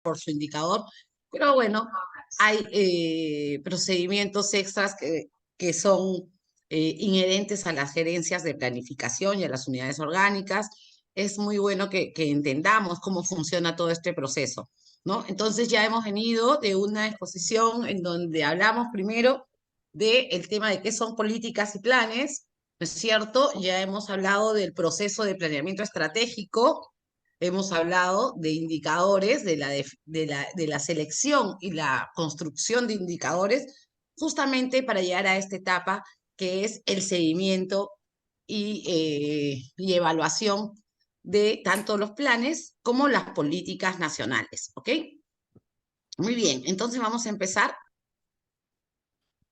por su indicador, pero bueno, hay procedimientos extras que son inherentes a las gerencias de planificación y a las unidades orgánicas. Es muy bueno que entendamos cómo funciona todo este proceso, ¿no? Entonces ya hemos venido de una exposición en donde hablamos primero del tema de qué son políticas y planes, ¿no es cierto? Ya hemos hablado del proceso de planeamiento estratégico, hemos hablado de indicadores, de la selección y la construcción de indicadores, justamente para llegar a esta etapa que es el seguimiento y evaluación de tanto los planes como las políticas nacionales, ¿ok? Muy bien, entonces vamos a empezar.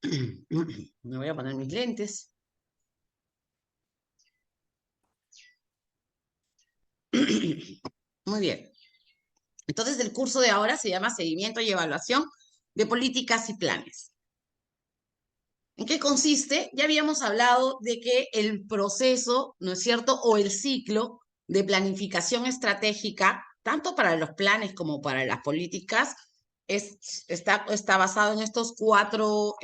Me voy a poner mis lentes. Muy bien. Entonces, el curso de ahora se llama Seguimiento y Evaluación de Políticas y Planes. ¿En qué consiste? Ya habíamos hablado de que el proceso, ¿no es cierto?, o el ciclo de planificación estratégica, tanto para los planes como para las políticas, está basado en estos cuatro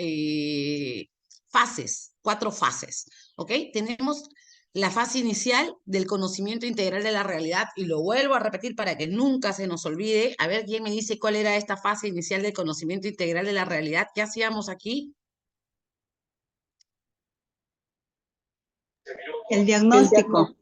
fases, ¿ok? Tenemos la fase inicial del conocimiento integral de la realidad, y lo vuelvo a repetir para que nunca se nos olvide. A ver, ¿quién me dice cuál era esta fase inicial del conocimiento integral de la realidad? ¿Qué hacíamos aquí? El diagnóstico.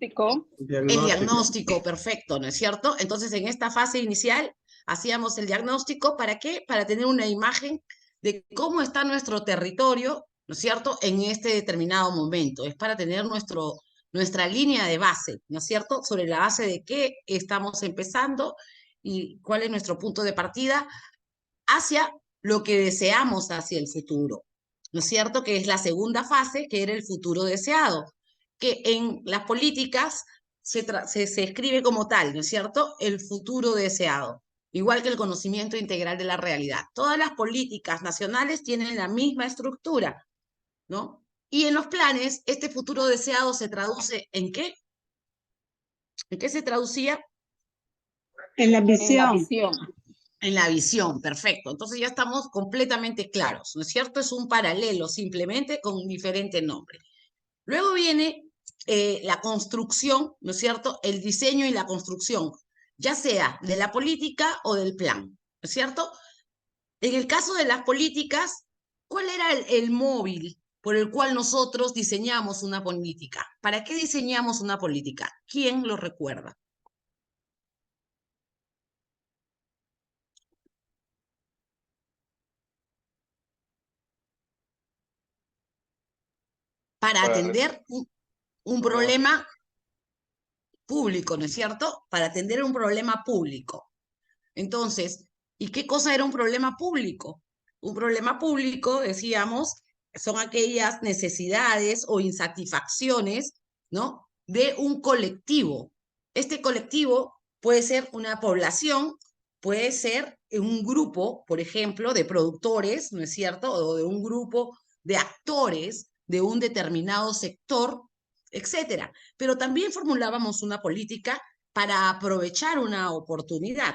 El diagnóstico, perfecto, ¿no es cierto? Entonces, en esta fase inicial hacíamos el diagnóstico, ¿para qué? Para tener una imagen de cómo está nuestro territorio, ¿no es cierto?, en este determinado momento. Es para tener nuestra línea de base, ¿no es cierto?, sobre la base de qué estamos empezando y cuál es nuestro punto de partida hacia lo que deseamos hacia el futuro, ¿no es cierto?, que es la segunda fase, que era el futuro deseado, que en las políticas se escribe como tal, ¿no es cierto?, el futuro deseado, igual que el conocimiento integral de la realidad. Todas las políticas nacionales tienen la misma estructura, ¿no? Y en los planes, este futuro deseado se traduce ¿en qué? ¿En qué se traducía? En la visión. En la visión, perfecto. Entonces ya estamos completamente claros, ¿no es cierto? Es un paralelo simplemente con un diferente nombre. Luego viene la construcción, ¿no es cierto? El diseño y la construcción, ya sea de la política o del plan, ¿no es cierto? En el caso de las políticas, ¿cuál era el móvil por el cual nosotros diseñamos una política? ¿Para qué diseñamos una política? ¿Quién lo recuerda? Para atender un problema público, ¿no es cierto? Para atender un problema público. Entonces, ¿y qué cosa era un problema público? Un problema público, decíamos, son aquellas necesidades o insatisfacciones, ¿no?, de un colectivo. Este colectivo puede ser una población, puede ser un grupo, por ejemplo, de productores, ¿no es cierto?, o de un grupo de actores de un determinado sector, etcétera. Pero también formulábamos una política para aprovechar una oportunidad,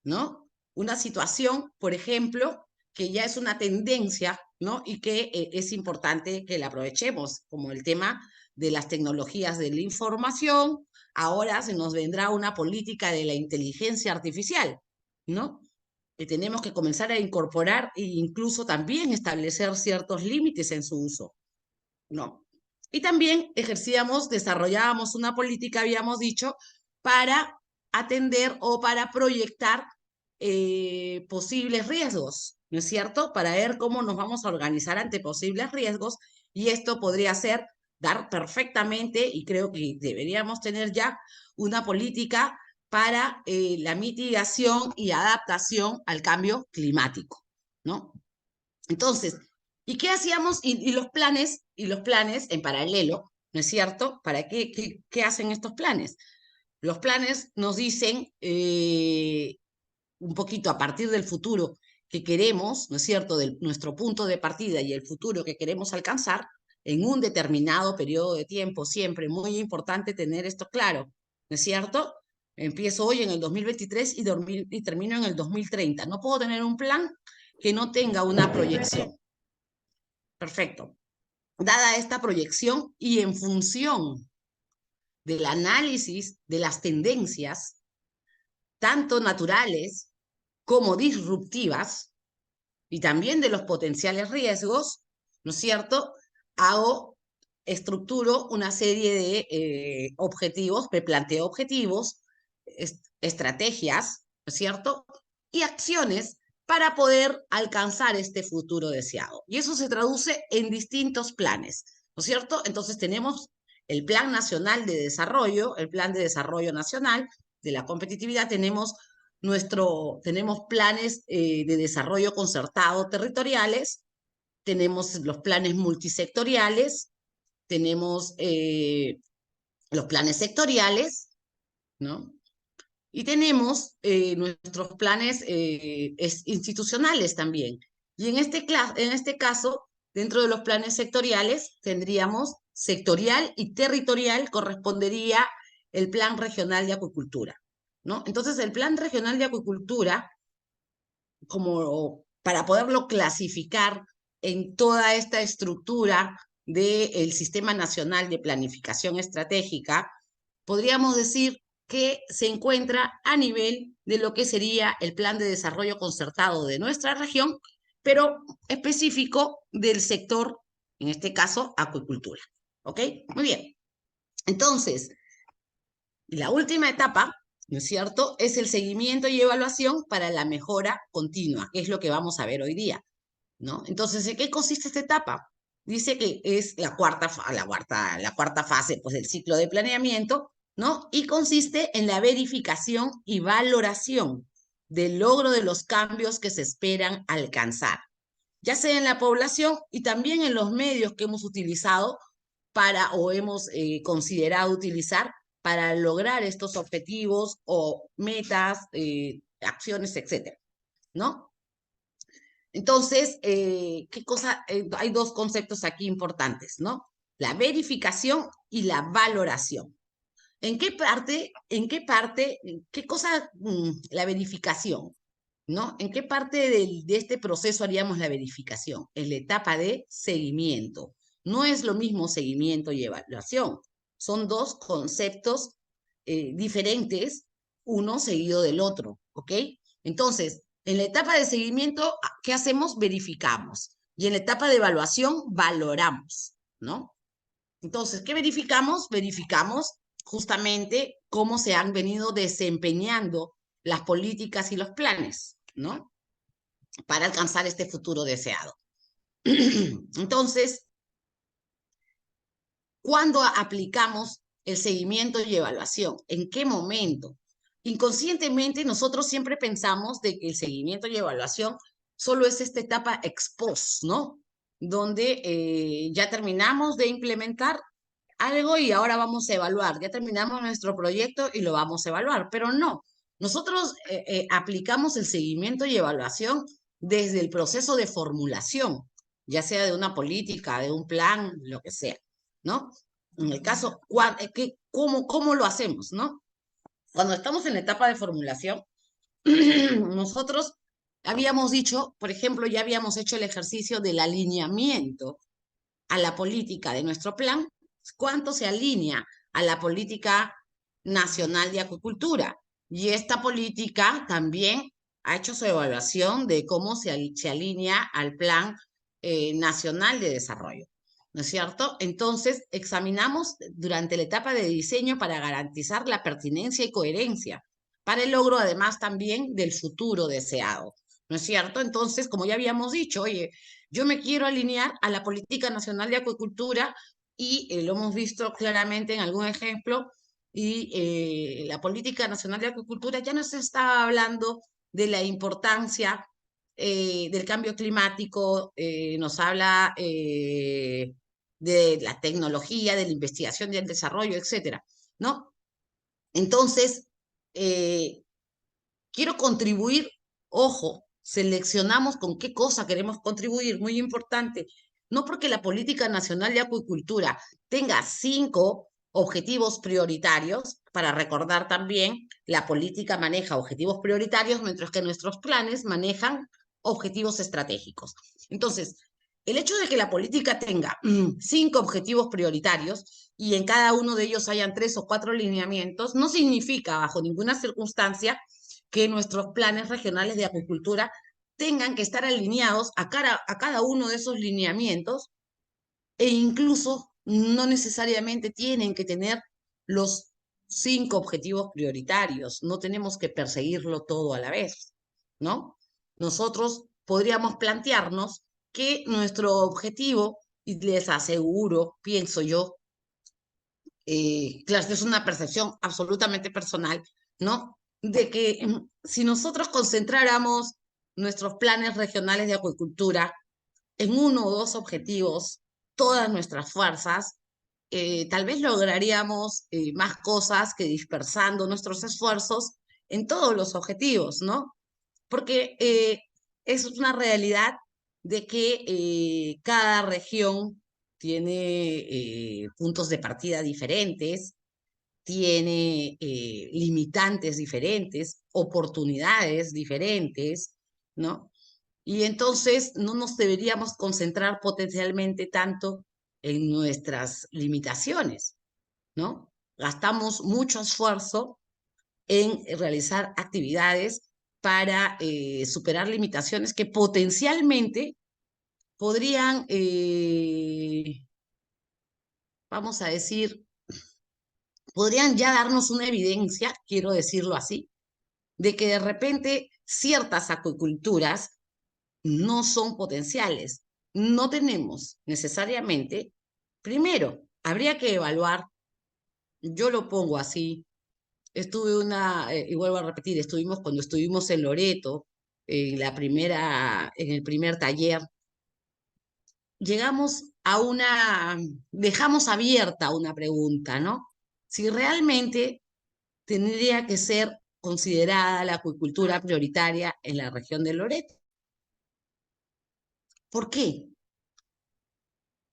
¿no? Una situación, por ejemplo, que ya es una tendencia, ¿no?, y que es importante que la aprovechemos, como el tema de las tecnologías de la información. Ahora se nos vendrá una política de la inteligencia artificial, ¿no?, que tenemos que comenzar a incorporar e incluso también establecer ciertos límites en su uso, ¿no? Y también desarrollábamos una política, habíamos dicho, para atender o para proyectar posibles riesgos, ¿no es cierto? Para ver cómo nos vamos a organizar ante posibles riesgos, y esto podría ser dar perfectamente, y creo que deberíamos tener ya una política para la mitigación y adaptación al cambio climático, ¿no? Entonces, ¿y qué hacíamos? Y los planes en paralelo, ¿no es cierto? ¿Para qué hacen estos planes? Los planes nos dicen un poquito a partir del futuro que queremos, ¿no es cierto?, de nuestro punto de partida y el futuro que queremos alcanzar en un determinado periodo de tiempo, siempre muy importante tener esto claro, ¿no es cierto? Empiezo hoy en el 2023 y termino en el 2030. No puedo tener un plan que no tenga una proyección. Perfecto. Dada esta proyección y en función del análisis de las tendencias, tanto naturales como disruptivas, y también de los potenciales riesgos, ¿no es cierto? Estructuro una serie de objetivos, me planteo objetivos, estrategias, ¿no es cierto? Y acciones para poder alcanzar este futuro deseado. Y eso se traduce en distintos planes, ¿no es cierto? Entonces tenemos el Plan Nacional de Desarrollo, el Plan de Desarrollo Nacional de la competitividad, tenemos planes de desarrollo concertado territoriales, tenemos los planes multisectoriales, tenemos los planes sectoriales, ¿no? Y tenemos nuestros planes institucionales también. Y en este caso, dentro de los planes sectoriales, tendríamos sectorial y territorial, correspondería el Plan Regional de Acuicultura, ¿no? Entonces, el Plan Regional de Acuicultura, como para poderlo clasificar en toda esta estructura del Sistema Nacional de Planificación Estratégica, podríamos decir que se encuentra a nivel de lo que sería el plan de desarrollo concertado de nuestra región, pero específico del sector, en este caso, acuicultura. ¿Ok? Muy bien. Entonces, la última etapa, ¿no es cierto?, es el seguimiento y evaluación para la mejora continua, que es lo que vamos a ver hoy día, ¿no? Entonces, ¿en qué consiste esta etapa? Dice que es la cuarta fase, pues, del ciclo de planeamiento, ¿no? Y consiste en la verificación y valoración del logro de los cambios que se esperan alcanzar, ya sea en la población y también en los medios que hemos utilizado o hemos considerado utilizar para lograr estos objetivos o metas, acciones, etcétera, ¿no? Entonces, hay dos conceptos aquí importantes, ¿no? La verificación y la valoración. Qué cosa la verificación, ¿no? ¿En qué parte de este proceso haríamos la verificación? En la etapa de seguimiento. No es lo mismo seguimiento y evaluación. Son dos conceptos diferentes, uno seguido del otro, ¿ok? Entonces, en la etapa de seguimiento, ¿qué hacemos? Verificamos. Y en la etapa de evaluación, valoramos, ¿no? Entonces, ¿qué verificamos? Verificamos justamente cómo se han venido desempeñando las políticas y los planes, ¿no? Para alcanzar este futuro deseado. Entonces, ¿cuándo aplicamos el seguimiento y evaluación? ¿En qué momento? Inconscientemente, nosotros siempre pensamos de que el seguimiento y evaluación solo es esta etapa ex post, ¿no? Donde ya terminamos de implementar algo y ahora vamos a evaluar. Ya terminamos nuestro proyecto y lo vamos a evaluar, pero no. Nosotros aplicamos el seguimiento y evaluación desde el proceso de formulación, ya sea de una política, de un plan, lo que sea, ¿no? En el caso, ¿cómo lo hacemos, no? Cuando estamos en la etapa de formulación, nosotros habíamos dicho, por ejemplo, ya habíamos hecho el ejercicio del alineamiento a la política de nuestro plan, cuánto se alinea a la política nacional de acuicultura. Y esta política también ha hecho su evaluación de cómo se alinea al plan nacional de desarrollo, ¿no es cierto? Entonces, examinamos durante la etapa de diseño para garantizar la pertinencia y coherencia, para el logro además también del futuro deseado, ¿no es cierto? Entonces, como ya habíamos dicho, oye, yo me quiero alinear a la Política Nacional de Acuicultura y lo hemos visto claramente en algún ejemplo, y la Política Nacional de Acuicultura ya no se está hablando de la importancia del cambio climático, nos habla de la tecnología, de la investigación y el desarrollo, etcétera, ¿no? Entonces, quiero contribuir, ojo, seleccionamos con qué cosa queremos contribuir, muy importante. No porque la Política Nacional de Acuicultura tenga 5 objetivos prioritarios. Para recordar también, la política maneja objetivos prioritarios, mientras que nuestros planes manejan objetivos estratégicos. Entonces, el hecho de que la política tenga 5 objetivos prioritarios y en cada uno de ellos hayan 3 o 4 lineamientos, no significa bajo ninguna circunstancia que nuestros planes regionales de acuicultura tengan que estar alineados a cada uno de esos lineamientos, e incluso no necesariamente tienen que tener los 5 objetivos prioritarios. No tenemos que perseguirlo todo a la vez, ¿no? Nosotros podríamos plantearnos que nuestro objetivo, y les aseguro, pienso yo, claro, es una percepción absolutamente personal, ¿no? De que si nosotros concentráramos nuestros planes regionales de acuicultura en uno o dos objetivos, todas nuestras fuerzas, tal vez lograríamos más cosas que dispersando nuestros esfuerzos en todos los objetivos, ¿no? Porque es una realidad de que cada región tiene puntos de partida diferentes, tiene limitantes diferentes, oportunidades diferentes, ¿no? Y entonces no nos deberíamos concentrar potencialmente tanto en nuestras limitaciones, ¿no? Gastamos mucho esfuerzo en realizar actividades para superar limitaciones que potencialmente podrían, vamos a decir, podrían ya darnos una evidencia, quiero decirlo así, de que de repente ciertas acuiculturas no son potenciales. No tenemos necesariamente, primero, habría que evaluar, yo lo pongo así, y vuelvo a repetir, cuando estuvimos en Loreto, en el primer taller, llegamos a dejamos abierta una pregunta, ¿no? Si realmente tendría que ser considerada la acuicultura prioritaria en la región de Loreto. ¿Por qué?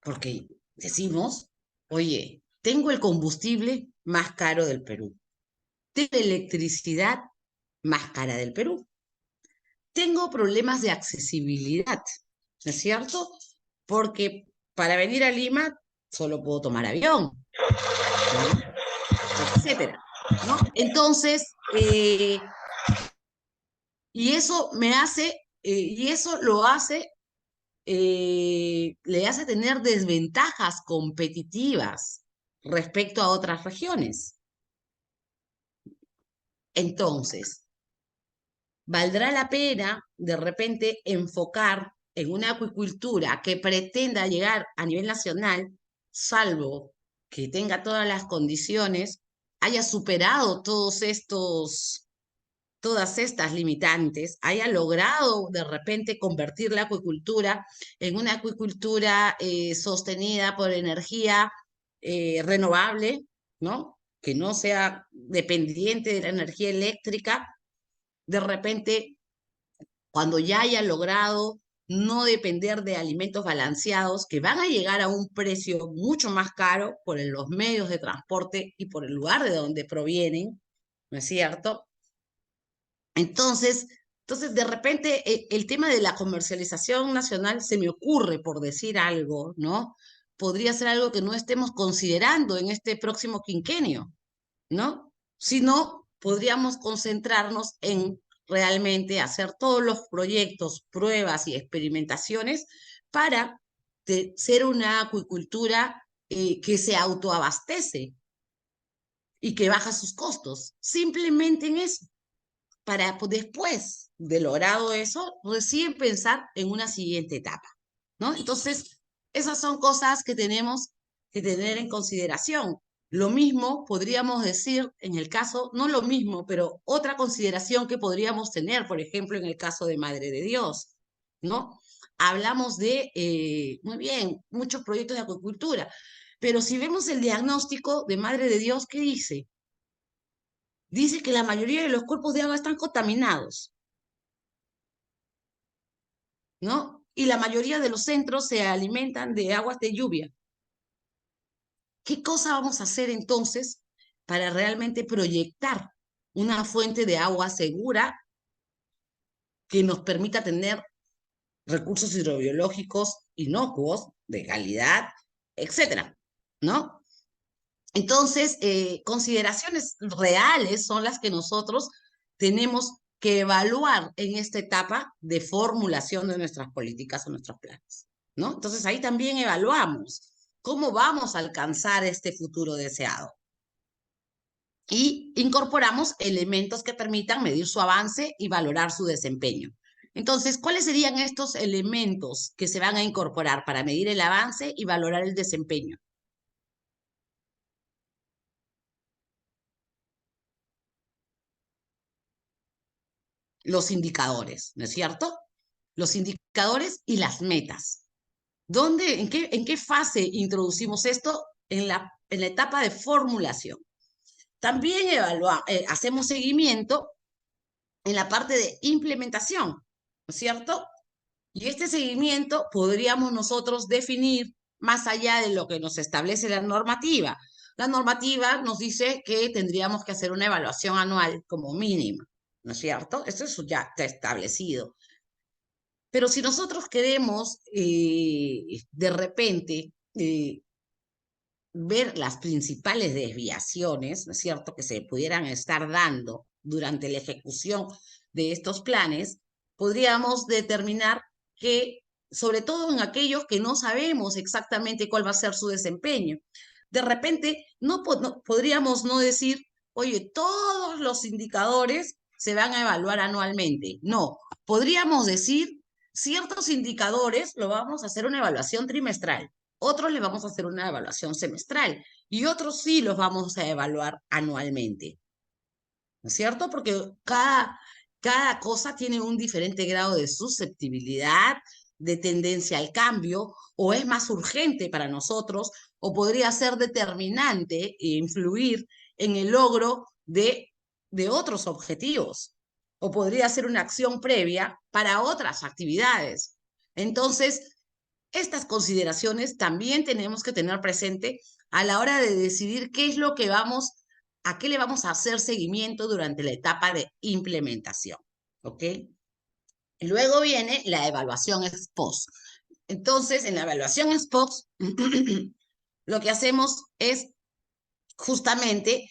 Porque decimos, oye, tengo el combustible más caro del Perú, tengo la electricidad más cara del Perú, tengo problemas de accesibilidad, ¿no es cierto? Porque para venir a Lima solo puedo tomar avión, ¿no? Etcétera, ¿no? Entonces, y eso me hace, y eso lo hace, le hace tener desventajas competitivas respecto a otras regiones. Entonces, ¿valdrá la pena de repente enfocar en una acuicultura que pretenda llegar a nivel nacional, salvo que tenga todas las condiciones, haya superado todas estas limitantes, haya logrado de repente convertir la acuicultura en una acuicultura sostenida por energía renovable, ¿no? Que no sea dependiente de la energía eléctrica? De repente, cuando ya haya logrado no depender de alimentos balanceados que van a llegar a un precio mucho más caro por los medios de transporte y por el lugar de donde provienen, ¿no es cierto? Entonces, de repente, el tema de la comercialización nacional se me ocurre, por decir algo, ¿no? Podría ser algo que no estemos considerando en este próximo quinquenio, ¿no? Si no, podríamos concentrarnos en realmente hacer todos los proyectos, pruebas y experimentaciones para ser una acuicultura que se autoabastece y que baja sus costos. Simplemente en eso, para después de logrado eso, recién pensar en una siguiente etapa, ¿no? Entonces, esas son cosas que tenemos que tener en consideración. Lo mismo podríamos decir en el caso, no lo mismo, pero otra consideración que podríamos tener, por ejemplo, en el caso de Madre de Dios, ¿no? Hablamos de, muy bien, muchos proyectos de acuicultura, pero si vemos el diagnóstico de Madre de Dios, ¿qué dice? Dice que la mayoría de los cuerpos de agua están contaminados, ¿no? Y la mayoría de los centros se alimentan de aguas de lluvia. ¿Qué cosa vamos a hacer entonces para realmente proyectar una fuente de agua segura que nos permita tener recursos hidrobiológicos inocuos, de calidad, etcétera, ¿no? Entonces, consideraciones reales son las que nosotros tenemos que evaluar en esta etapa de formulación de nuestras políticas o nuestros planes, ¿no? Entonces, ahí también evaluamos cómo vamos a alcanzar este futuro deseado. Y incorporamos elementos que permitan medir su avance y valorar su desempeño. Entonces, ¿cuáles serían estos elementos que se van a incorporar para medir el avance y valorar el desempeño? Los indicadores, ¿no es cierto? Los indicadores y las metas. ¿Dónde, en qué fase introducimos esto? En la etapa de formulación. También hacemos seguimiento en la parte de implementación, ¿no es cierto? Y este seguimiento podríamos nosotros definir más allá de lo que nos establece la normativa. La normativa nos dice que tendríamos que hacer una evaluación anual como mínima, ¿no es cierto? Eso ya está establecido. Pero si nosotros queremos de repente ver las principales desviaciones, ¿no es cierto?, que se pudieran estar dando durante la ejecución de estos planes, podríamos determinar que, sobre todo en aquellos que no sabemos exactamente cuál va a ser su desempeño, de repente podríamos no decir, oye, todos los indicadores se van a evaluar anualmente. No, podríamos decir, ciertos indicadores lo vamos a hacer una evaluación trimestral, otros le vamos a hacer una evaluación semestral y otros sí los vamos a evaluar anualmente. ¿No es cierto? Porque cada cosa tiene un diferente grado de susceptibilidad, de tendencia al cambio, o es más urgente para nosotros, o podría ser determinante e influir en el logro de otros objetivos, o podría ser una acción previa para otras actividades. Entonces, estas consideraciones también tenemos que tener presente a la hora de decidir qué es lo que a qué le vamos a hacer seguimiento durante la etapa de implementación, ¿ok? Y luego viene la evaluación ex post. Entonces, en la evaluación ex post, lo que hacemos es justamente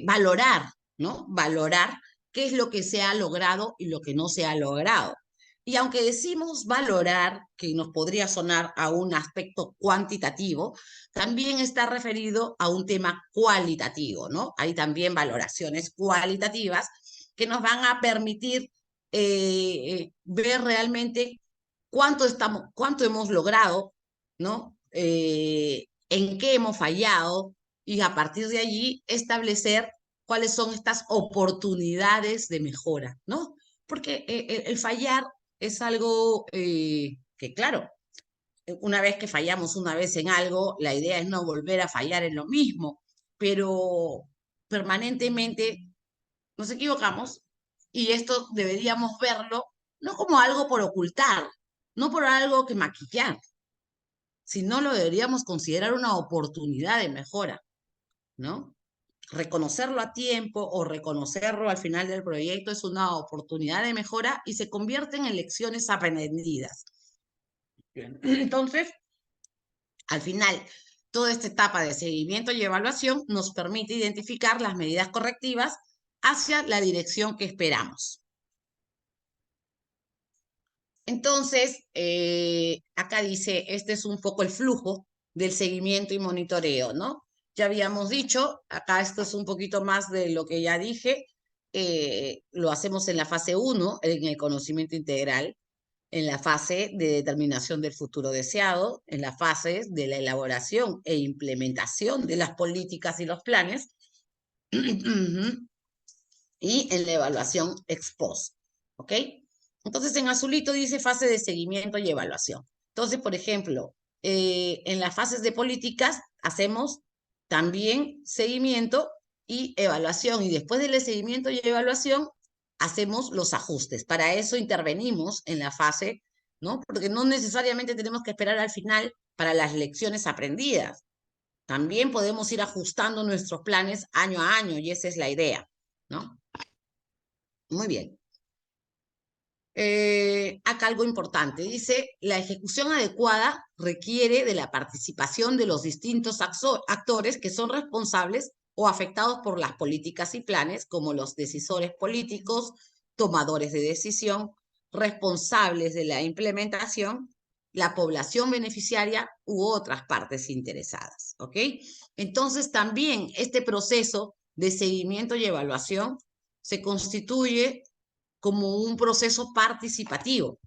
valorar, ¿no? Valorar qué es lo que se ha logrado y lo que no se ha logrado. Y aunque decimos valorar, que nos podría sonar a un aspecto cuantitativo, también está referido a un tema cualitativo, ¿no? Hay también valoraciones cualitativas que nos van a permitir ver realmente cuánto hemos logrado, ¿no? En qué hemos fallado y a partir de allí establecer cuáles son estas oportunidades de mejora, ¿no? Porque el fallar es algo que, claro, una vez que fallamos una vez en algo, la idea es no volver a fallar en lo mismo, pero permanentemente nos equivocamos y esto deberíamos verlo no como algo por ocultar, no por algo que maquillar, sino lo deberíamos considerar una oportunidad de mejora, ¿no? Reconocerlo a tiempo o reconocerlo al final del proyecto es una oportunidad de mejora y se convierten en lecciones aprendidas. Entonces, al final, toda esta etapa de seguimiento y evaluación nos permite identificar las medidas correctivas hacia la dirección que esperamos. Entonces, acá dice, este es un poco el flujo del seguimiento y monitoreo, ¿no? Ya habíamos dicho, acá esto es un poquito más de lo que ya dije, lo hacemos en la fase 1, en el conocimiento integral, en la fase de determinación del futuro deseado, en la fase de la elaboración e implementación de las políticas y los planes, y en la evaluación ex post, ¿ok? Entonces, en azulito dice fase de seguimiento y evaluación. Entonces, por ejemplo, en las fases de políticas hacemos también seguimiento y evaluación, y después del seguimiento y evaluación hacemos los ajustes. Para eso intervenimos en la fase, ¿no? Porque no necesariamente tenemos que esperar al final para las lecciones aprendidas. También podemos ir ajustando nuestros planes año a año, y esa es la idea, ¿no? Muy bien. Acá algo importante, dice, la ejecución adecuada requiere de la participación de los distintos actores que son responsables o afectados por las políticas y planes, como los decisores políticos, tomadores de decisión, responsables de la implementación, la población beneficiaria u otras partes interesadas, ¿ok? Entonces también este proceso de seguimiento y evaluación se constituye como un proceso participativo,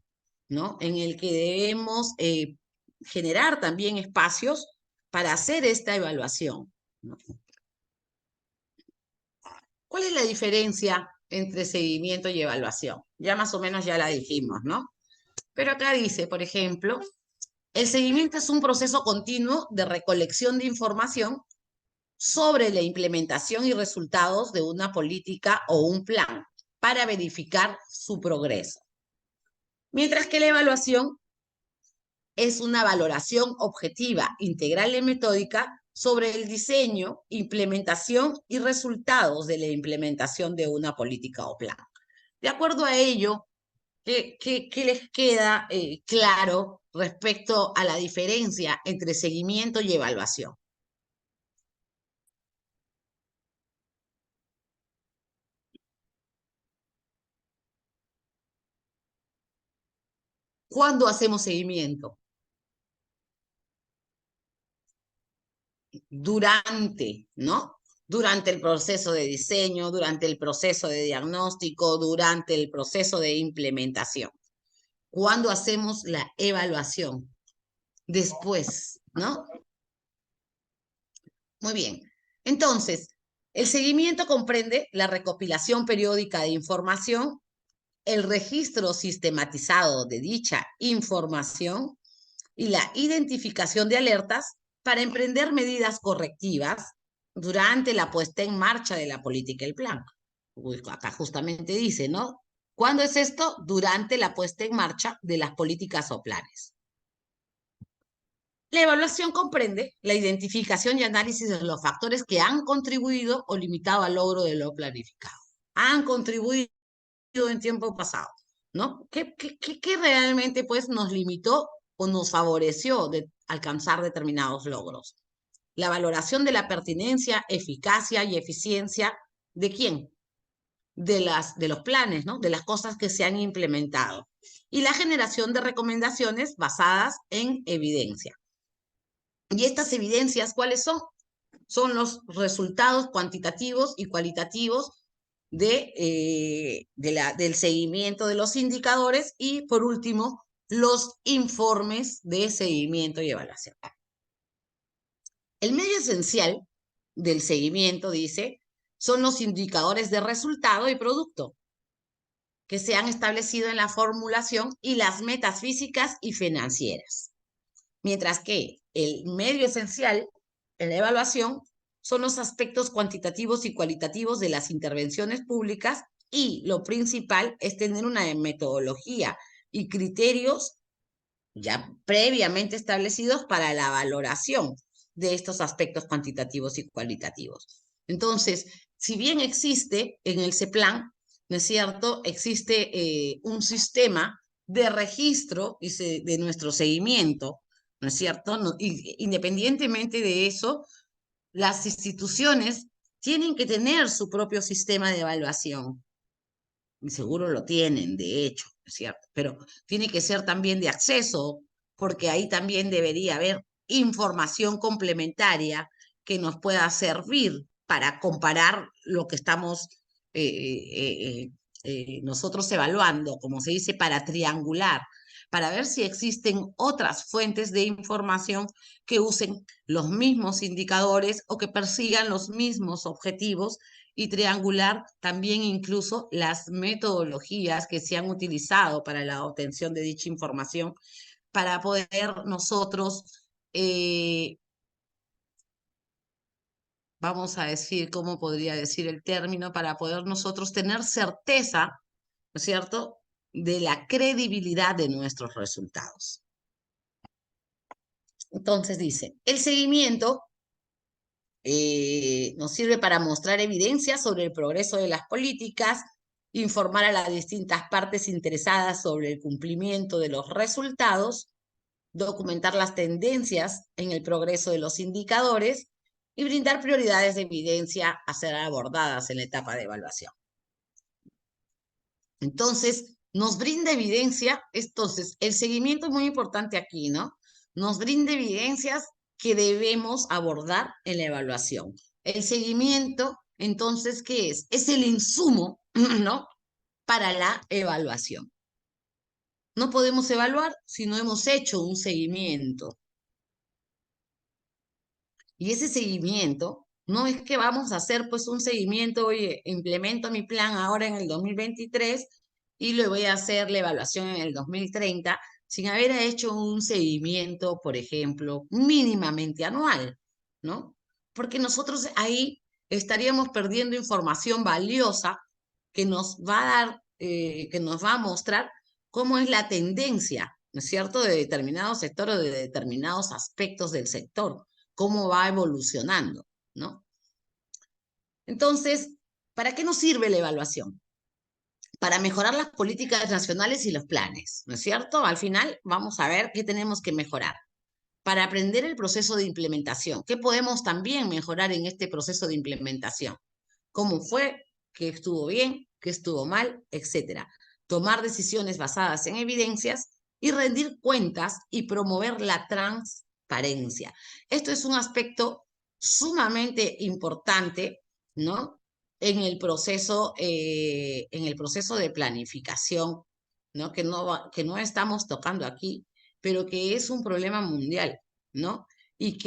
¿no? En el que debemos generar también espacios para hacer esta evaluación, ¿no? ¿Cuál es la diferencia entre seguimiento y evaluación? Ya más o menos ya la dijimos, ¿no? Pero acá dice, por ejemplo, el seguimiento es un proceso continuo de recolección de información sobre la implementación y resultados de una política o un plan para verificar su progreso. Mientras que la evaluación es una valoración objetiva, integral y metódica sobre el diseño, implementación y resultados de la implementación de una política o plan. De acuerdo a ello, ¿qué les queda claro respecto a la diferencia entre seguimiento y evaluación? ¿Cuándo hacemos seguimiento? Durante, ¿no? Durante el proceso de diseño, durante el proceso de diagnóstico, durante el proceso de implementación. ¿Cuándo hacemos la evaluación? Después, ¿no? Muy bien. Entonces, el seguimiento comprende la recopilación periódica de información, el registro sistematizado de dicha información y la identificación de alertas para emprender medidas correctivas durante la puesta en marcha de la política y el plan. Acá justamente dice, ¿no? ¿Cuándo es esto? Durante la puesta en marcha de las políticas o planes. La evaluación comprende la identificación y análisis de los factores que han contribuido o limitado al logro de lo planificado. Han contribuido en tiempo pasado, ¿no? ¿Qué realmente pues nos limitó o nos favoreció de alcanzar determinados logros? La valoración de la pertinencia, eficacia y eficiencia ¿de quién? De los planes, ¿no? De las cosas que se han implementado. Y la generación de recomendaciones basadas en evidencia. ¿Y estas evidencias cuáles son? Son los resultados cuantitativos y cualitativos del seguimiento de los indicadores y, por último, los informes de seguimiento y evaluación. El medio esencial del seguimiento, dice, son los indicadores de resultado y producto que se han establecido en la formulación y las metas físicas y financieras. Mientras que el medio esencial en la evaluación son los aspectos cuantitativos y cualitativos de las intervenciones públicas y lo principal es tener una metodología y criterios ya previamente establecidos para la valoración de estos aspectos cuantitativos y cualitativos. Entonces, si bien existe en el CEPLAN, ¿no es cierto? Existe un sistema de registro de nuestro seguimiento, ¿no es cierto? No, independientemente de eso, las instituciones tienen que tener su propio sistema de evaluación. Y seguro lo tienen, de hecho, ¿es cierto? Pero tiene que ser también de acceso, porque ahí también debería haber información complementaria que nos pueda servir para comparar lo que estamos nosotros evaluando, como se dice, para triangular, para ver si existen otras fuentes de información que usen los mismos indicadores o que persigan los mismos objetivos y triangular también incluso las metodologías que se han utilizado para la obtención de dicha información para poder nosotros, vamos a decir, ¿cómo podría decir el término? Para poder nosotros tener certeza, ¿no es cierto?, de la credibilidad de nuestros resultados. Entonces dice, el seguimiento Nos sirve para mostrar evidencia sobre el progreso de las políticas, informar a las distintas partes interesadas sobre el cumplimiento de los resultados, documentar las tendencias en el progreso de los indicadores y brindar prioridades de evidencia a ser abordadas en la etapa de evaluación. Entonces, nos brinda evidencia, entonces, el seguimiento es muy importante aquí, ¿no? Nos brinda evidencias que debemos abordar en la evaluación. El seguimiento, entonces, ¿qué es? Es el insumo, ¿no? Para la evaluación. No podemos evaluar si no hemos hecho un seguimiento. Y ese seguimiento, no es que vamos a hacer pues un seguimiento, oye, implemento mi plan ahora en el 2023 y le voy a hacer la evaluación en el 2030 sin haber hecho un seguimiento, por ejemplo, mínimamente anual, ¿no? Porque nosotros ahí estaríamos perdiendo información valiosa que nos va a dar, que nos va a mostrar cómo es la tendencia, ¿no es cierto?, de determinados sectores o de determinados aspectos del sector, cómo va evolucionando, ¿no? Entonces, ¿para qué nos sirve la evaluación? Para mejorar las políticas nacionales y los planes, ¿no es cierto? Al final vamos a ver qué tenemos que mejorar. Para aprender el proceso de implementación, ¿qué podemos también mejorar en este proceso de implementación? ¿Cómo fue? ¿Qué estuvo bien? ¿Qué estuvo mal? Etcétera. Tomar decisiones basadas en evidencias y rendir cuentas y promover la transparencia. Esto es un aspecto sumamente importante, ¿no? En el proceso de planificación, ¿no? Que no estamos tocando aquí, pero que es un problema mundial, ¿no? Y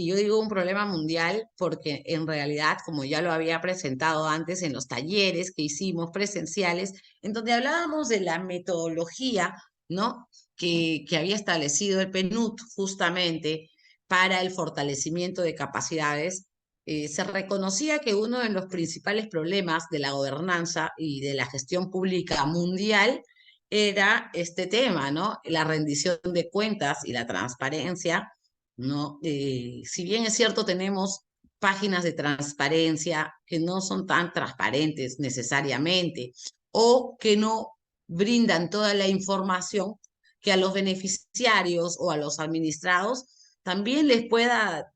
yo digo un problema mundial porque en realidad, como ya lo había presentado antes en los talleres que hicimos presenciales, en donde hablábamos de la metodología, ¿no? Que había establecido el PNUD justamente para el fortalecimiento de capacidades, se reconocía que uno de los principales problemas de la gobernanza y de la gestión pública mundial era este tema, ¿no? La rendición de cuentas y la transparencia, ¿no? Si bien es cierto, tenemos páginas de transparencia que no son tan transparentes necesariamente o que no brindan toda la información que a los beneficiarios o a los administrados también les pueda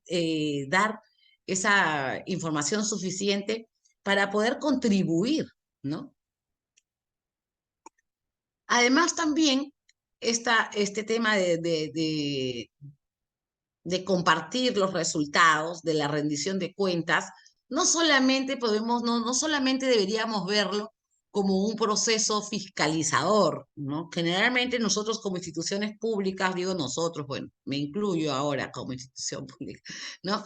dar esa información suficiente para poder contribuir, ¿no? Además, también este tema de compartir los resultados de la rendición de cuentas, no solamente no solamente deberíamos verlo como un proceso fiscalizador, ¿no? Generalmente nosotros como instituciones públicas, digo nosotros, bueno, me incluyo ahora como institución pública, ¿no?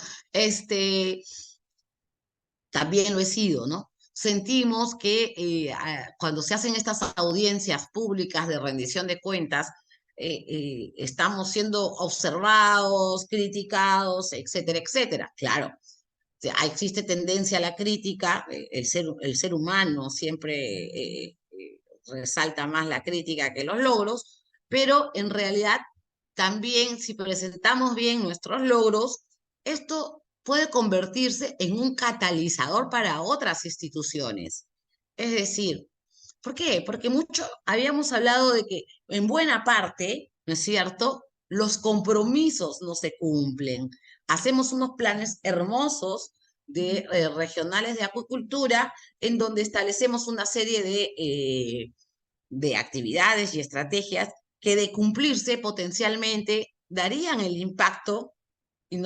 También lo he sido, ¿no? Sentimos que cuando se hacen estas audiencias públicas de rendición de cuentas, estamos siendo observados, criticados, etcétera, etcétera. Claro, o sea, existe tendencia a la crítica, el ser humano siempre resalta más la crítica que los logros, pero en realidad también si presentamos bien nuestros logros, esto puede convertirse en un catalizador para otras instituciones. Es decir, ¿por qué? Porque mucho habíamos hablado de que en buena parte, ¿no es cierto?, los compromisos no se cumplen. Hacemos unos planes hermosos de regionales de acuicultura en donde establecemos una serie de actividades y estrategias que de cumplirse potencialmente darían el impacto y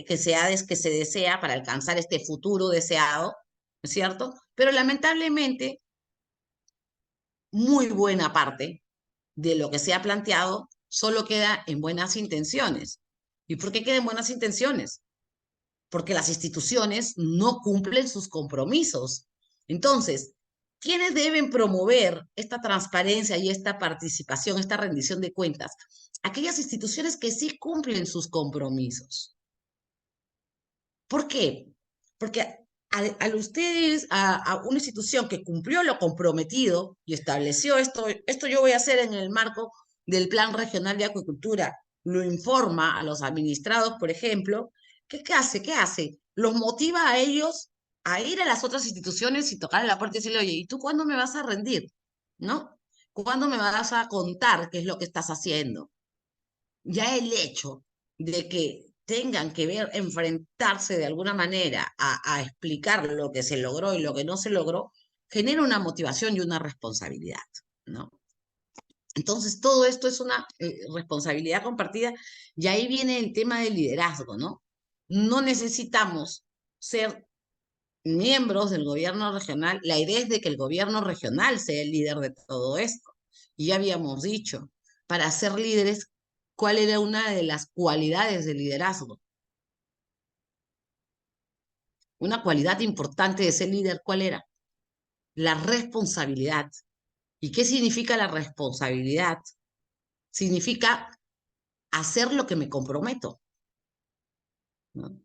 que se desea para alcanzar este futuro deseado, ¿no es cierto? Pero lamentablemente, muy buena parte de lo que se ha planteado solo queda en buenas intenciones. ¿Y por qué queda en buenas intenciones? Porque las instituciones no cumplen sus compromisos. Entonces, ¿quiénes deben promover esta transparencia y esta participación, esta rendición de cuentas? Aquellas instituciones que sí cumplen sus compromisos. ¿Por qué? Porque al ustedes, a una institución que cumplió lo comprometido y estableció esto yo voy a hacer en el marco del Plan Regional de Acuicultura, lo informa a los administrados, por ejemplo, ¿Qué hace? ¿Qué hace? Los motiva a ellos a ir a las otras instituciones y tocar la puerta y decirle, oye, ¿y tú cuándo me vas a rendir? ¿No? ¿Cuándo me vas a contar qué es lo que estás haciendo? Ya el hecho de que tengan que ver, enfrentarse de alguna manera a explicar lo que se logró y lo que no se logró, genera una motivación y una responsabilidad, ¿no? Entonces, todo esto es una responsabilidad compartida y ahí viene el tema del liderazgo, ¿no? No necesitamos ser miembros del gobierno regional. La idea es de que el gobierno regional sea el líder de todo esto. Y ya habíamos dicho, para ser líderes, ¿cuál era una de las cualidades del liderazgo? Una cualidad importante de ser líder, ¿cuál era? La responsabilidad. ¿Y qué significa la responsabilidad? Significa hacer lo que me comprometo, ¿no?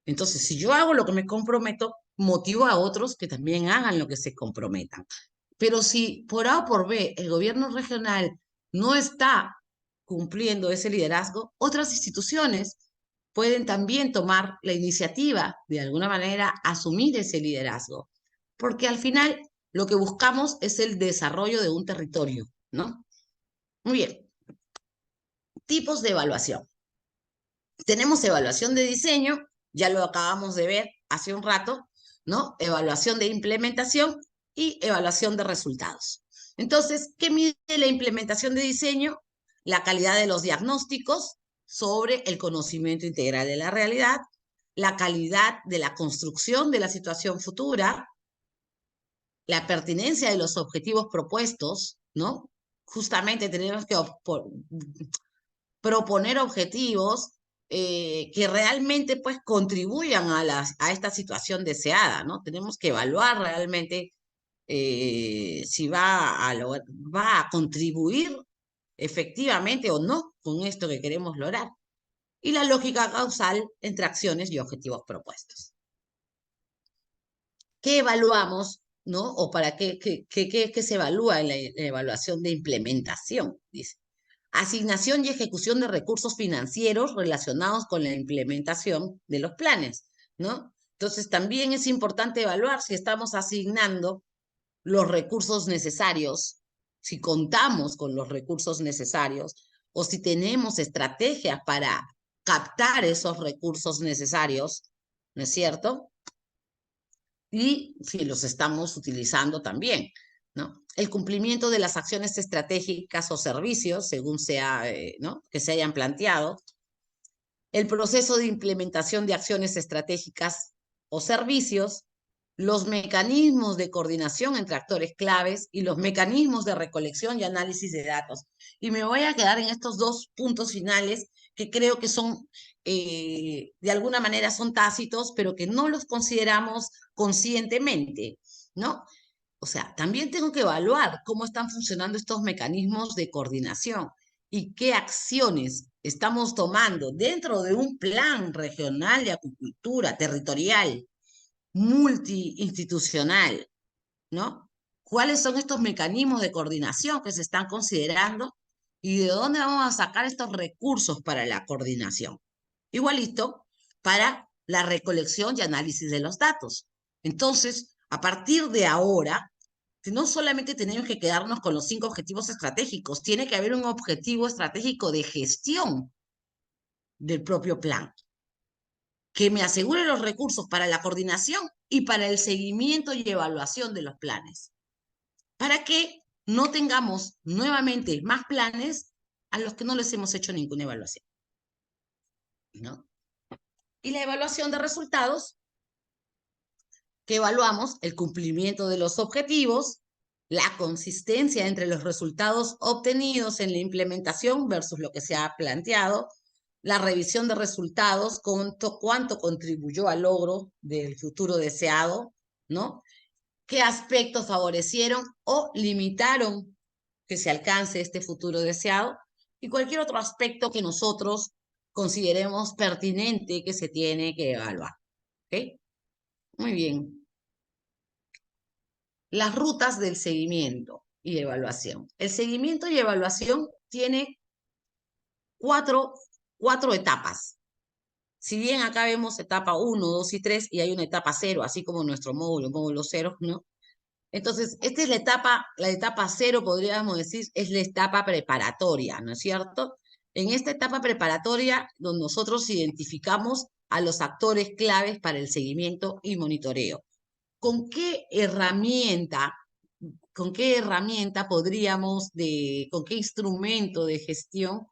Entonces, si yo hago lo que me comprometo, motivo a otros que también hagan lo que se comprometan. Pero si por A o por B el gobierno regional no está cumpliendo ese liderazgo, otras instituciones pueden también tomar la iniciativa, de alguna manera, asumir ese liderazgo. Porque al final lo que buscamos es el desarrollo de un territorio, ¿no? Muy bien. Tipos de evaluación. Tenemos evaluación de diseño, ya lo acabamos de ver hace un rato, ¿no? Evaluación de implementación y evaluación de resultados. Entonces, ¿qué mide la implementación de diseño? La calidad de los diagnósticos sobre el conocimiento integral de la realidad, la calidad de la construcción de la situación futura, la pertinencia de los objetivos propuestos, ¿no? Justamente tenemos que proponer objetivos que realmente pues contribuyan a esta situación deseada, ¿no? Tenemos que evaluar realmente si va a contribuir efectivamente o no con esto que queremos lograr. Y la lógica causal entre acciones y objetivos propuestos. ¿Qué evaluamos, no? ¿O para qué se evalúa en la evaluación de implementación? Dice. Asignación y ejecución de recursos financieros relacionados con la implementación de los planes, ¿no? Entonces, también es importante evaluar si estamos asignando los recursos necesarios, si contamos con los recursos necesarios o si tenemos estrategias para captar esos recursos necesarios, ¿no es cierto? Y si los estamos utilizando también, ¿no? El cumplimiento de las acciones estratégicas o servicios, según sea, ¿no? Que se hayan planteado. El proceso de implementación de acciones estratégicas o servicios, los mecanismos de coordinación entre actores claves y los mecanismos de recolección y análisis de datos. Y me voy a quedar en estos dos puntos finales que creo que son, de alguna manera son tácitos, pero que no los consideramos conscientemente, ¿no? O sea, también tengo que evaluar cómo están funcionando estos mecanismos de coordinación y qué acciones estamos tomando dentro de un plan regional de acuicultura territorial, multiinstitucional, ¿no? ¿Cuáles son estos mecanismos de coordinación que se están considerando y de dónde vamos a sacar estos recursos para la coordinación? Igualito para la recolección y análisis de los datos. Entonces, a partir de ahora, no solamente tenemos que quedarnos con los 5 objetivos estratégicos, tiene que haber un objetivo estratégico de gestión del propio plan, que me asegure los recursos para la coordinación y para el seguimiento y evaluación de los planes, para que no tengamos nuevamente más planes a los que no les hemos hecho ninguna evaluación, ¿no? Y la evaluación de resultados, que evaluamos el cumplimiento de los objetivos, la consistencia entre los resultados obtenidos en la implementación versus lo que se ha planteado, la revisión de resultados, cuánto contribuyó al logro del futuro deseado, ¿no? ¿Qué aspectos favorecieron o limitaron que se alcance este futuro deseado? Y cualquier otro aspecto que nosotros consideremos pertinente que se tiene que evaluar. ¿Ok? Muy bien. Las rutas del seguimiento y evaluación. El seguimiento y evaluación tiene cuatro etapas. si bien acá vemos etapa 1, 2 y 3 y hay una etapa 0, así como nuestro módulo 0, ¿no? Entonces, esta es la etapa 0, podríamos decir, es la etapa preparatoria, ¿no es cierto? En esta etapa preparatoria, donde nosotros identificamos a los actores claves para el seguimiento y monitoreo. ¿Con qué herramienta con qué instrumento de gestión,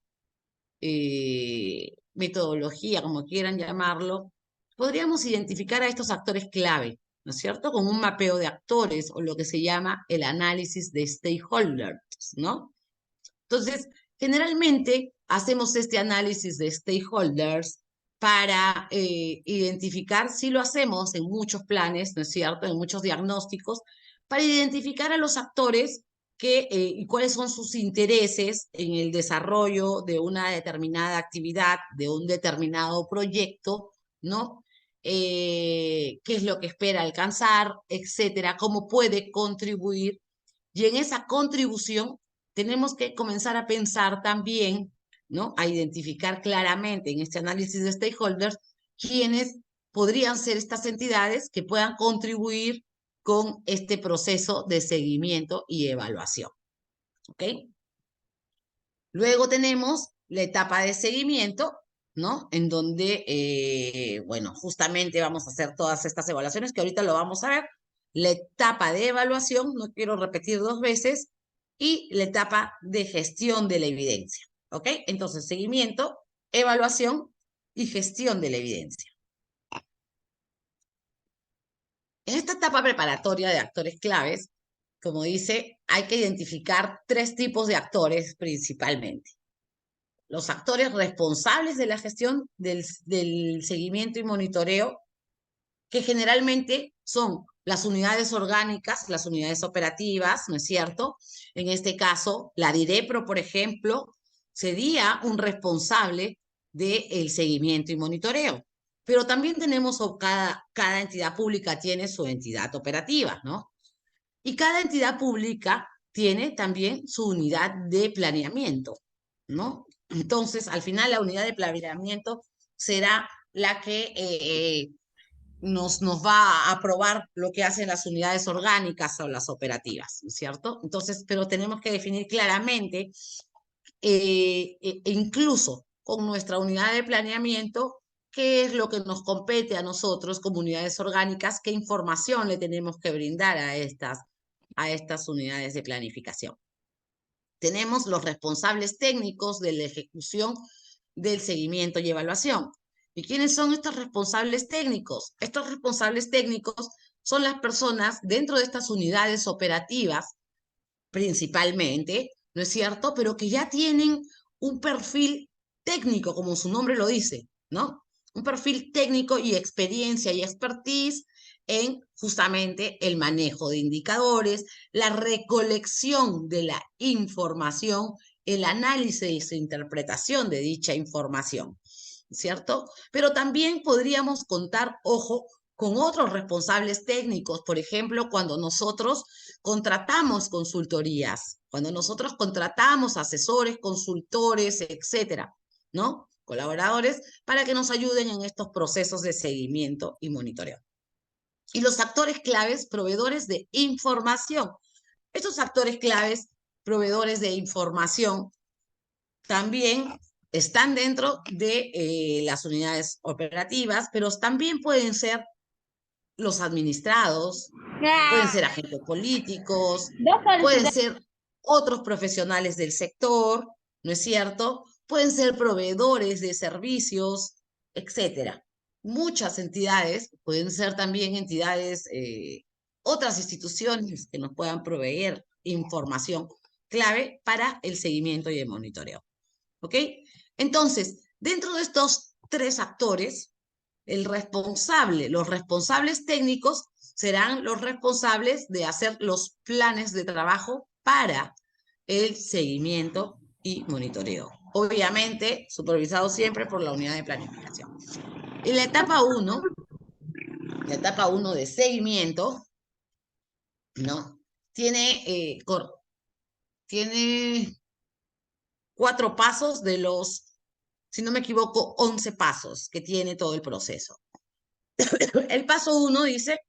metodología, como quieran llamarlo, podríamos identificar a estos actores clave, ¿no es cierto? Con un mapeo de actores o lo que se llama el análisis de stakeholders, ¿no? Entonces, generalmente hacemos este análisis de stakeholders para identificar, si lo hacemos en muchos planes, ¿no es cierto?, en muchos diagnósticos, para identificar a los actores y cuáles son sus intereses en el desarrollo de una determinada actividad, de un determinado proyecto, ¿no? Qué es lo que espera alcanzar, etcétera, cómo puede contribuir. Y en esa contribución tenemos que comenzar a pensar también, ¿no? A identificar claramente en este análisis de stakeholders quiénes podrían ser estas entidades que puedan contribuir con este proceso de seguimiento y evaluación. ¿Ok? Luego tenemos la etapa de seguimiento, ¿no? En donde, bueno, justamente vamos a hacer todas estas evaluaciones que ahorita lo vamos a ver. La etapa de evaluación, no quiero repetir dos veces, y la etapa de gestión de la evidencia, ¿ok? Entonces, seguimiento, evaluación y gestión de la evidencia. En esta etapa preparatoria de actores claves, como dice, hay que identificar 3 tipos de actores principalmente. Los actores responsables de la gestión del seguimiento y monitoreo, que generalmente son las unidades orgánicas, las unidades operativas, ¿no es cierto? En este caso, la DIREPRO, por ejemplo, sería un responsable del seguimiento y monitoreo. Pero también tenemos, cada entidad pública tiene su entidad operativa, ¿no? Y cada entidad pública tiene también su unidad de planeamiento, ¿no? Entonces, al final, la unidad de planeamiento será la que nos va a aprobar lo que hacen las unidades orgánicas o las operativas, ¿no es cierto? Entonces, pero tenemos que definir claramente, incluso con nuestra unidad de planeamiento, qué es lo que nos compete a nosotros como unidades orgánicas, qué información le tenemos que brindar a estas unidades de planificación. Tenemos los responsables técnicos de la ejecución del seguimiento y evaluación. ¿Y quiénes son estos responsables técnicos? Estos responsables técnicos son las personas dentro de estas unidades operativas, principalmente, ¿no es cierto? Pero que ya tienen un perfil técnico, como su nombre lo dice, ¿no? Un perfil técnico y experiencia y expertise en justamente el manejo de indicadores, la recolección de la información, el análisis e interpretación de dicha información, ¿cierto? Pero también podríamos contar, ojo, con otros responsables técnicos, por ejemplo, cuando nosotros contratamos consultorías, cuando nosotros contratamos asesores, consultores, etcétera, ¿no? Colaboradores, para que nos ayuden en estos procesos de seguimiento y monitoreo. Y los actores claves, proveedores de información. Estos actores claves, proveedores de información, también están dentro de las unidades operativas, pero también pueden ser los administrados, pueden ser agentes políticos, pueden ser otros profesionales del sector, ¿no es cierto? Pueden ser proveedores de servicios, etcétera. Muchas entidades, pueden ser también entidades, otras instituciones que nos puedan proveer información clave para el seguimiento y el monitoreo. ¿Ok? Entonces, dentro de estos 3 actores, los responsables técnicos serán los responsables de hacer los planes de trabajo para el seguimiento y monitoreo. Obviamente, supervisado siempre por la unidad de planificación. En la etapa 1 de seguimiento, ¿no? Tiene 4 pasos de los si no me equivoco, 11 pasos que tiene todo el proceso. El paso 1 dice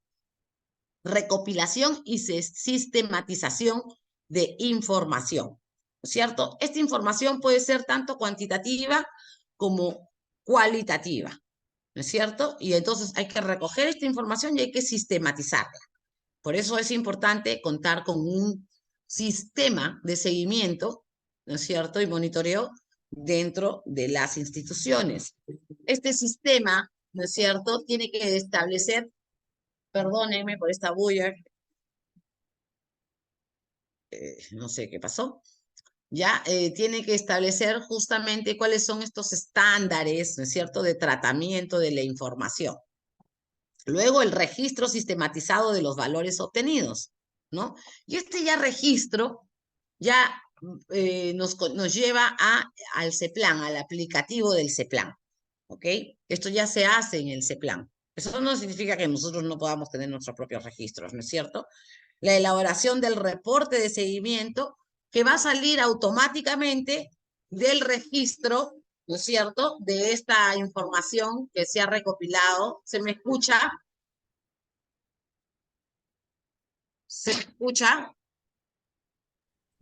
recopilación y sistematización de información, ¿cierto? Esta información puede ser tanto cuantitativa como cualitativa, ¿no es cierto? Y entonces hay que recoger esta información y hay que sistematizarla. Por eso es importante contar con un sistema de seguimiento, ¿no es cierto? Y monitoreo dentro de las instituciones. Este sistema, ¿no es cierto?, tiene que establecer, perdónenme por esta bulla, no sé qué pasó, ya tiene que establecer justamente cuáles son estos estándares, ¿no es cierto?, de tratamiento de la información. Luego el registro sistematizado de los valores obtenidos, ¿no? Y este ya registro ya nos lleva al CEPLAN, al aplicativo del CEPLAN, ¿ok? Esto ya se hace en el CEPLAN. Eso no significa que nosotros no podamos tener nuestros propios registros, ¿no es cierto? La elaboración del reporte de seguimiento que va a salir automáticamente del registro, ¿no es cierto?, de esta información que se ha recopilado. ¿Se me escucha? ¿Se escucha?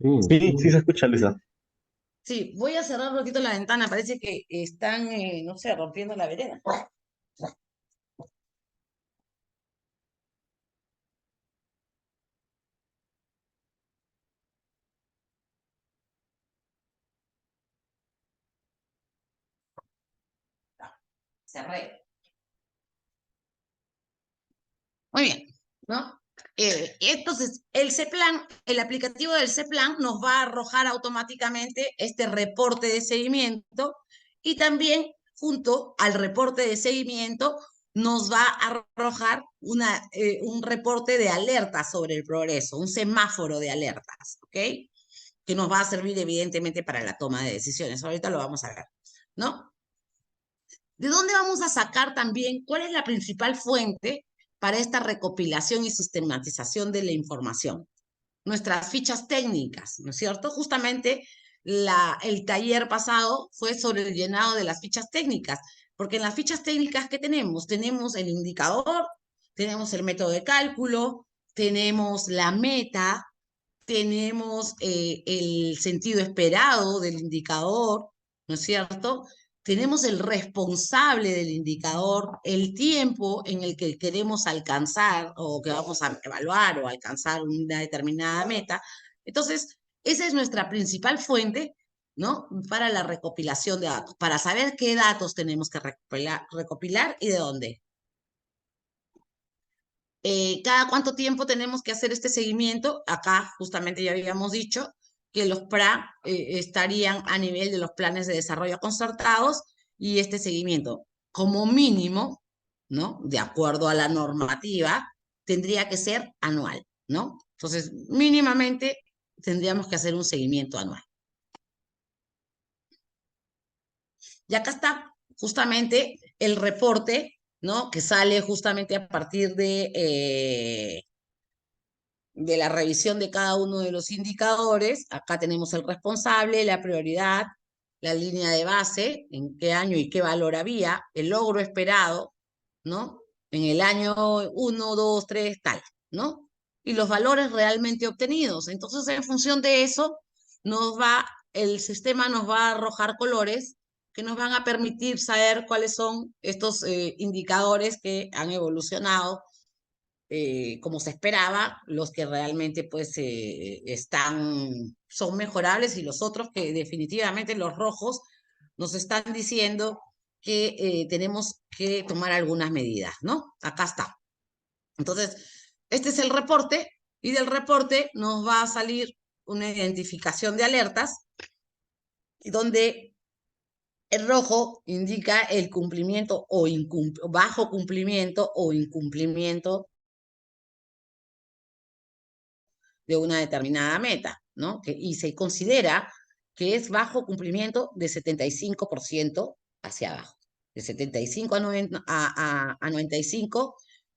Sí, sí se escucha, Luisa. Sí, voy a cerrar un poquito la ventana. Parece que están, no sé, rompiendo la vereda. Cerré. Muy bien, ¿no? Entonces, el CEPLAN, el aplicativo del CEPLAN nos va a arrojar automáticamente este reporte de seguimiento y también junto al reporte de seguimiento nos va a arrojar un reporte de alertas sobre el progreso, un semáforo de alertas, ¿ok? Que nos va a servir evidentemente para la toma de decisiones. Ahorita lo vamos a ver, ¿no? ¿De dónde vamos a sacar también cuál es la principal fuente para esta recopilación y sistematización de la información? Nuestras fichas técnicas, ¿no es cierto? Justamente el taller pasado fue sobre el llenado de las fichas técnicas, porque en las fichas técnicas que tenemos el indicador, tenemos el método de cálculo, tenemos la meta, tenemos el sentido esperado del indicador, ¿no es cierto? Tenemos el responsable del indicador, el tiempo en el que queremos alcanzar o que vamos a evaluar o alcanzar una determinada meta. Entonces, esa es nuestra principal fuente, ¿no?, para la recopilación de datos, para saber qué datos tenemos que recopilar y de dónde. ¿Cada cuánto tiempo tenemos que hacer este seguimiento? Acá justamente ya habíamos dicho que los PRA estarían a nivel de los planes de desarrollo concertados y este seguimiento, como mínimo, ¿no?, de acuerdo a la normativa, tendría que ser anual, ¿no? Entonces, mínimamente tendríamos que hacer un seguimiento anual. Y acá está justamente el reporte, ¿no?, que sale justamente a partir de la revisión de cada uno de los indicadores. Acá tenemos el responsable, la prioridad, la línea de base, en qué año y qué valor había, el logro esperado, ¿no?, en el año 1, 2, 3, tal, ¿no? Y los valores realmente obtenidos. Entonces, en función de eso, el sistema nos va a arrojar colores que nos van a permitir saber cuáles son estos indicadores que han evolucionado como se esperaba, los que realmente pues son mejorables y los otros que definitivamente los rojos nos están diciendo que tenemos que tomar algunas medidas, ¿no? Acá está. Entonces, este es el reporte y del reporte nos va a salir una identificación de alertas donde el rojo indica el cumplimiento o bajo cumplimiento o incumplimiento de una determinada meta, ¿no? Y se considera que es bajo cumplimiento de 75% hacia abajo. De 75 a 95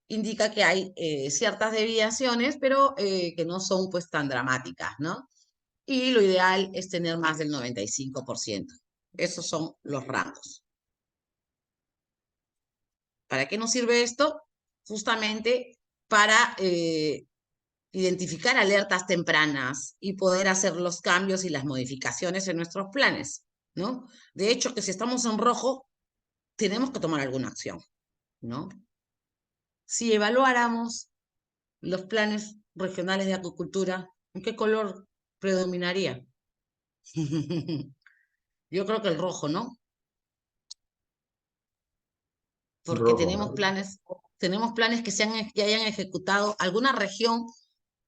indica que hay ciertas desviaciones, pero que no son pues tan dramáticas, ¿no? Y lo ideal es tener más del 95%. Esos son los rangos. ¿Para qué nos sirve esto? Justamente para identificar alertas tempranas y poder hacer los cambios y las modificaciones en nuestros planes, ¿no? De hecho, que si estamos en rojo, tenemos que tomar alguna acción, ¿no? Si evaluáramos los planes regionales de acuicultura, ¿en qué color predominaría? Yo creo que el rojo, ¿no? Porque Rojo. tenemos planes que hayan ejecutado. ¿Alguna región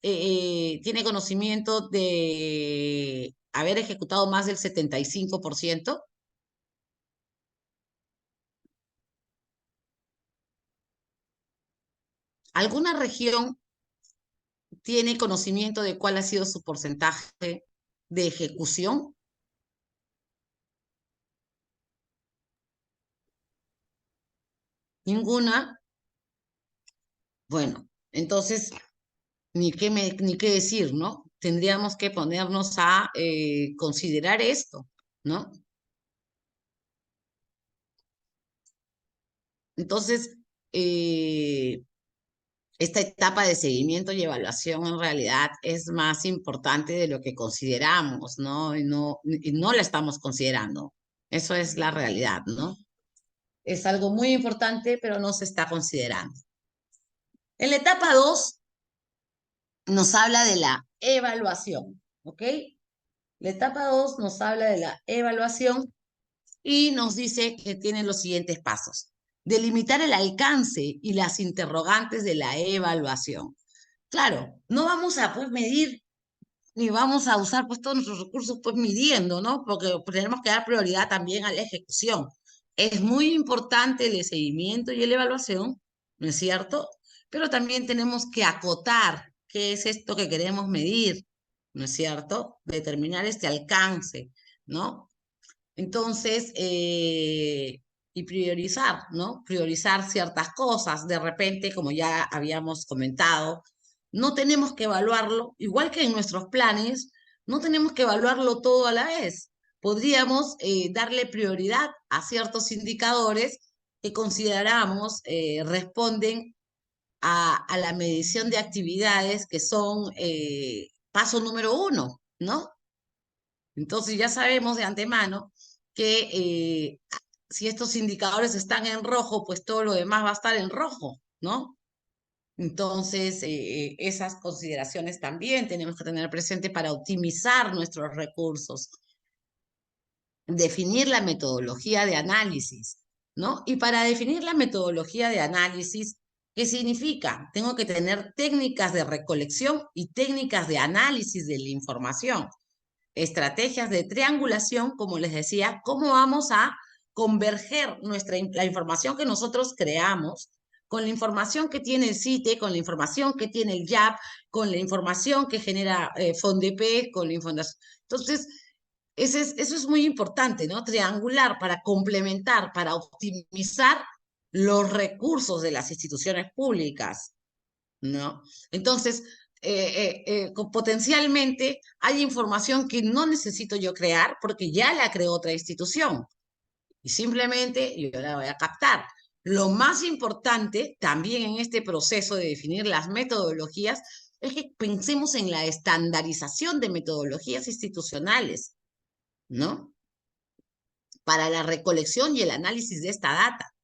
tiene conocimiento de haber ejecutado más del 75%? ¿Alguna región tiene conocimiento de cuál ha sido su porcentaje de ejecución? ¿Ninguna? Bueno, entonces, ni qué decir, ¿no? Tendríamos que ponernos a considerar esto, ¿no? Entonces, esta etapa de seguimiento y evaluación en realidad es más importante de lo que consideramos, ¿no? Y no la estamos considerando. Eso es la realidad, ¿no? Es algo muy importante, pero no se está considerando. En la etapa 2 nos habla de la evaluación, ¿ok? La etapa 2 nos habla de la evaluación y nos dice que tiene los siguientes pasos. Delimitar el alcance y las interrogantes de la evaluación. Claro, no vamos a pues, medir ni vamos a usar pues, todos nuestros recursos pues, midiendo, ¿no? Porque tenemos que dar prioridad también a la ejecución. Es muy importante el seguimiento y la evaluación, ¿no es cierto? Pero también tenemos que acotar qué es esto que queremos medir, ¿no es cierto? Determinar este alcance, ¿no? Entonces, y priorizar, ¿no? Priorizar ciertas cosas. De repente, como ya habíamos comentado, no tenemos que evaluarlo, igual que en nuestros planes, no tenemos que evaluarlo todo a la vez. Podríamos darle prioridad a ciertos indicadores que consideramos responden a la medición de actividades que son paso número 1, ¿no? Entonces ya sabemos de antemano que si estos indicadores están en rojo, pues todo lo demás va a estar en rojo, ¿no? Entonces, esas consideraciones también tenemos que tener presente para optimizar nuestros recursos. Definir la metodología de análisis, ¿no? Y para definir la metodología de análisis, ¿qué significa? Tengo que tener técnicas de recolección y técnicas de análisis de la información, estrategias de triangulación, como les decía, cómo vamos a converger la información que nosotros creamos con la información que tiene el CITE, con la información que tiene el YAP, con la información que genera FONDP, con la información. Entonces, eso es muy importante, ¿no? Triangular para complementar, para optimizar los recursos de las instituciones públicas, ¿no? Entonces, potencialmente hay información que no necesito yo crear porque ya la creó otra institución y simplemente yo la voy a captar. Lo más importante también en este proceso de definir las metodologías es que pensemos en la estandarización de metodologías institucionales, ¿no? Para la recolección y el análisis de esta data.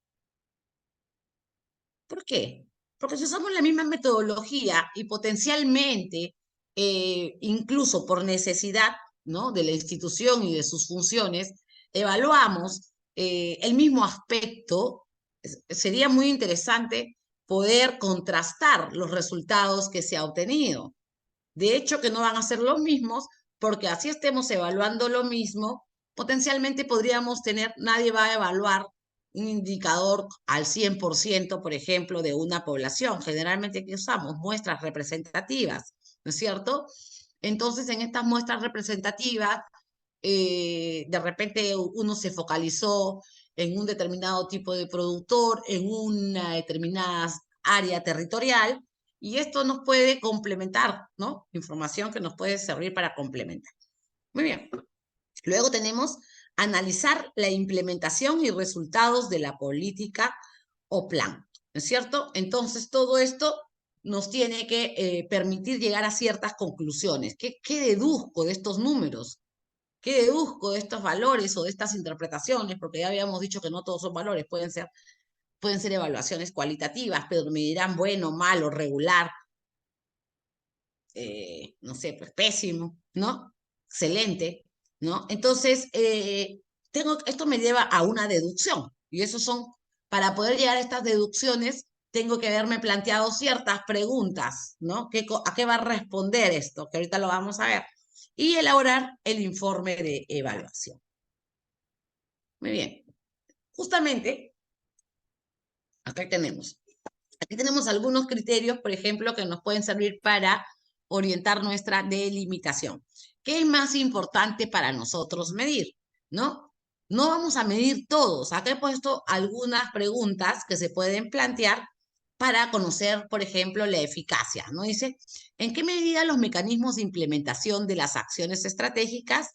¿Por qué? Porque si usamos la misma metodología y potencialmente, incluso por necesidad, ¿no? De la institución y de sus funciones, evaluamos el mismo aspecto, sería muy interesante poder contrastar los resultados que se ha obtenido. De hecho, que no van a ser los mismos, porque así estemos evaluando lo mismo, potencialmente podríamos tener, nadie va a evaluar un indicador al 100%, por ejemplo, de una población. Generalmente, ¿qué usamos? Muestras representativas, ¿no es cierto? Entonces, en estas muestras representativas, de repente uno se focalizó en un determinado tipo de productor, en una determinada área territorial, y esto nos puede complementar, ¿no? Información que nos puede servir para complementar. Muy bien. Luego tenemos analizar la implementación y resultados de la política o plan, ¿no es cierto? Entonces, todo esto nos tiene que permitir llegar a ciertas conclusiones. ¿Qué deduzco de estos números? ¿Qué deduzco de estos valores o de estas interpretaciones? Porque ya habíamos dicho que no todos son valores, pueden ser evaluaciones cualitativas, pero me dirán bueno, malo, regular, no sé, pues pésimo, ¿no? Excelente, ¿no? Entonces, esto me lleva a una deducción, y eso son, para poder llegar a estas deducciones, tengo que haberme planteado ciertas preguntas, ¿no? ¿A qué va a responder esto? Que ahorita lo vamos a ver. Y elaborar el informe de evaluación. Muy bien. Justamente, acá tenemos. Aquí tenemos algunos criterios, por ejemplo, que nos pueden servir para orientar nuestra delimitación. ¿Qué es más importante para nosotros medir? ¿No? No vamos a medir todos. Acá he puesto algunas preguntas que se pueden plantear para conocer, por ejemplo, la eficacia, ¿no? Dice, ¿en qué medida los mecanismos de implementación de las acciones estratégicas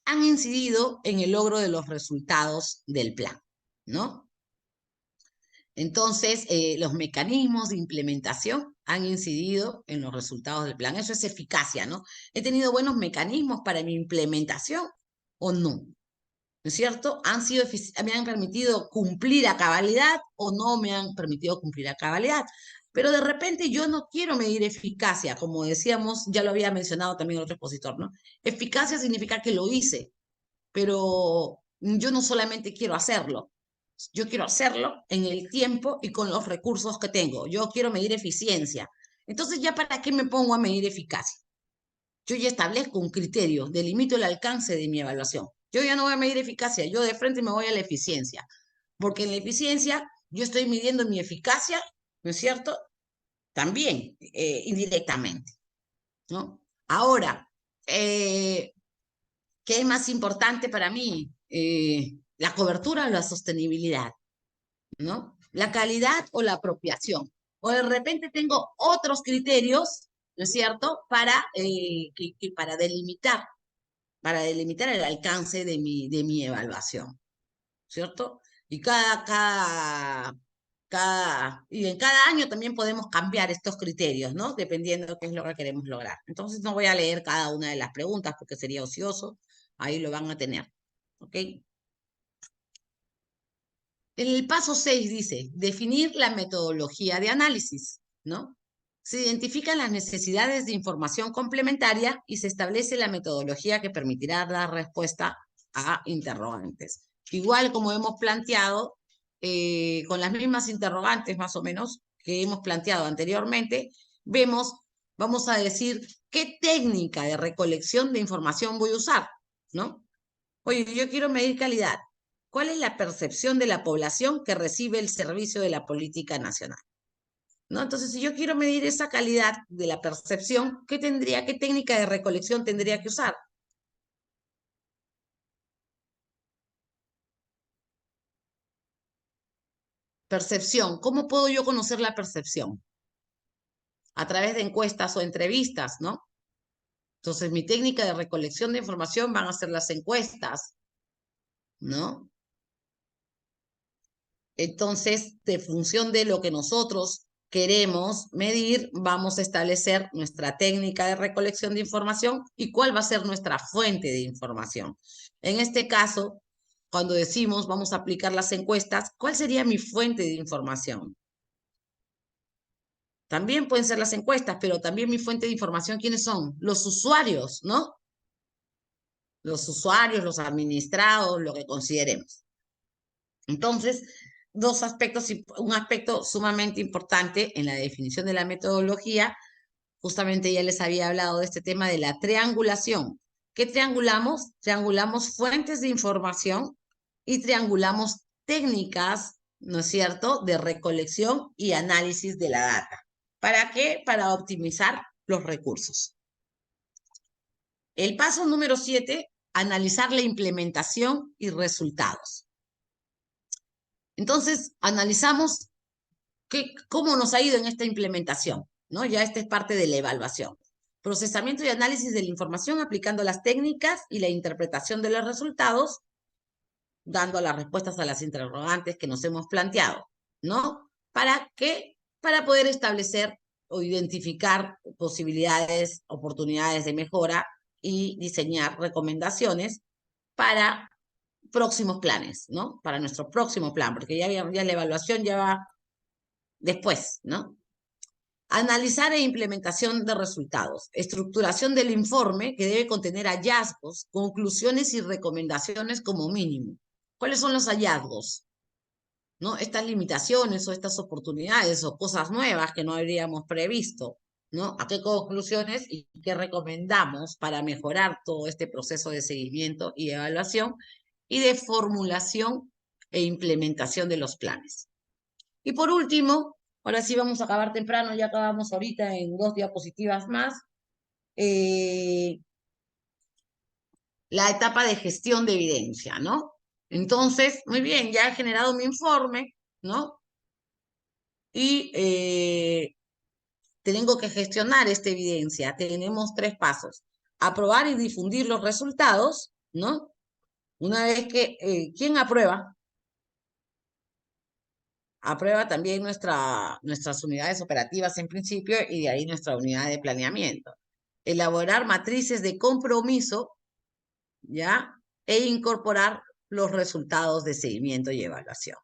han incidido en el logro de los resultados del plan? ¿No? Entonces, los mecanismos de implementación han incidido en los resultados del plan. Eso es eficacia, ¿no? ¿He tenido buenos mecanismos para mi implementación o no? ¿No es cierto? ¿Me han permitido cumplir a cabalidad o no me han permitido cumplir a cabalidad? Pero de repente yo no quiero medir eficacia, como decíamos, ya lo había mencionado también otro expositor, ¿no? Eficacia significa que lo hice, pero yo no solamente quiero hacerlo, yo quiero hacerlo en el tiempo y con los recursos que tengo. Yo quiero medir eficiencia. Entonces, ¿ya para qué me pongo a medir eficacia? Yo ya establezco un criterio, delimito el alcance de mi evaluación. Yo ya no voy a medir eficacia, yo de frente me voy a la eficiencia, porque en la eficiencia yo estoy midiendo mi eficacia, ¿no es cierto? También, indirectamente, ¿no? Ahora, ¿qué es más importante para mí? La cobertura o la sostenibilidad, ¿no? La calidad o la apropiación. O de repente tengo otros criterios, ¿no es cierto?, para delimitar el alcance de mi evaluación, ¿cierto? Y y en cada año también podemos cambiar estos criterios, ¿no? Dependiendo de qué es lo que queremos lograr. Entonces no voy a leer cada una de las preguntas porque sería ocioso, ahí lo van a tener, ¿ok? En el paso 6 dice, definir la metodología de análisis, ¿no? Se identifican las necesidades de información complementaria y se establece la metodología que permitirá dar respuesta a interrogantes. Igual como hemos planteado, con las mismas interrogantes más o menos que hemos planteado anteriormente, vamos a decir qué técnica de recolección de información voy a usar, ¿no? Oye, yo quiero medir calidad. ¿Cuál es la percepción de la población que recibe el servicio de la política nacional? ¿No? Entonces, si yo quiero medir esa calidad de la percepción, qué técnica de recolección tendría que usar? Percepción. ¿Cómo puedo yo conocer la percepción? A través de encuestas o entrevistas, ¿no? Entonces, mi técnica de recolección de información van a ser las encuestas, ¿no? Entonces, de función de lo que nosotros queremos medir, vamos a establecer nuestra técnica de recolección de información y cuál va a ser nuestra fuente de información. En este caso, cuando decimos vamos a aplicar las encuestas, ¿cuál sería mi fuente de información? También pueden ser las encuestas, pero también mi fuente de información, ¿quiénes son? Los usuarios, ¿no? Los usuarios, los administrados, lo que consideremos. Entonces, un aspecto sumamente importante en la definición de la metodología, justamente ya les había hablado de este tema de la triangulación. ¿Qué triangulamos? Triangulamos fuentes de información y triangulamos técnicas, ¿no es cierto?, de recolección y análisis de la data. ¿Para qué? Para optimizar los recursos. El paso número 7, analizar la implementación y resultados. Entonces, analizamos cómo nos ha ido en esta implementación, ¿no? Ya esta es parte de la evaluación. Procesamiento y análisis de la información aplicando las técnicas y la interpretación de los resultados dando las respuestas a las interrogantes que nos hemos planteado, ¿no? ¿Para qué? Para poder establecer o identificar posibilidades, oportunidades de mejora y diseñar recomendaciones para próximos planes, ¿no? Para nuestro próximo plan, porque ya la evaluación ya va después, ¿no? Analizar e implementación de resultados. Estructuración del informe que debe contener hallazgos, conclusiones y recomendaciones como mínimo. ¿Cuáles son los hallazgos? ¿No? Estas limitaciones o estas oportunidades o cosas nuevas que no habríamos previsto, ¿no? ¿A qué conclusiones y qué recomendamos para mejorar todo este proceso de seguimiento y evaluación y de formulación e implementación de los planes? Y por último, ahora sí vamos a acabar temprano, ya acabamos ahorita en 2 diapositivas más, la etapa de gestión de evidencia, ¿no? Entonces, muy bien, ya he generado mi informe, ¿no? Y tengo que gestionar esta evidencia. Tenemos 3 pasos. Aprobar y difundir los resultados, ¿no? Una vez que, ¿quién aprueba? Aprueba también nuestras unidades operativas en principio y de ahí nuestra unidad de planeamiento. Elaborar matrices de compromiso, ¿ya? E incorporar los resultados de seguimiento y evaluación.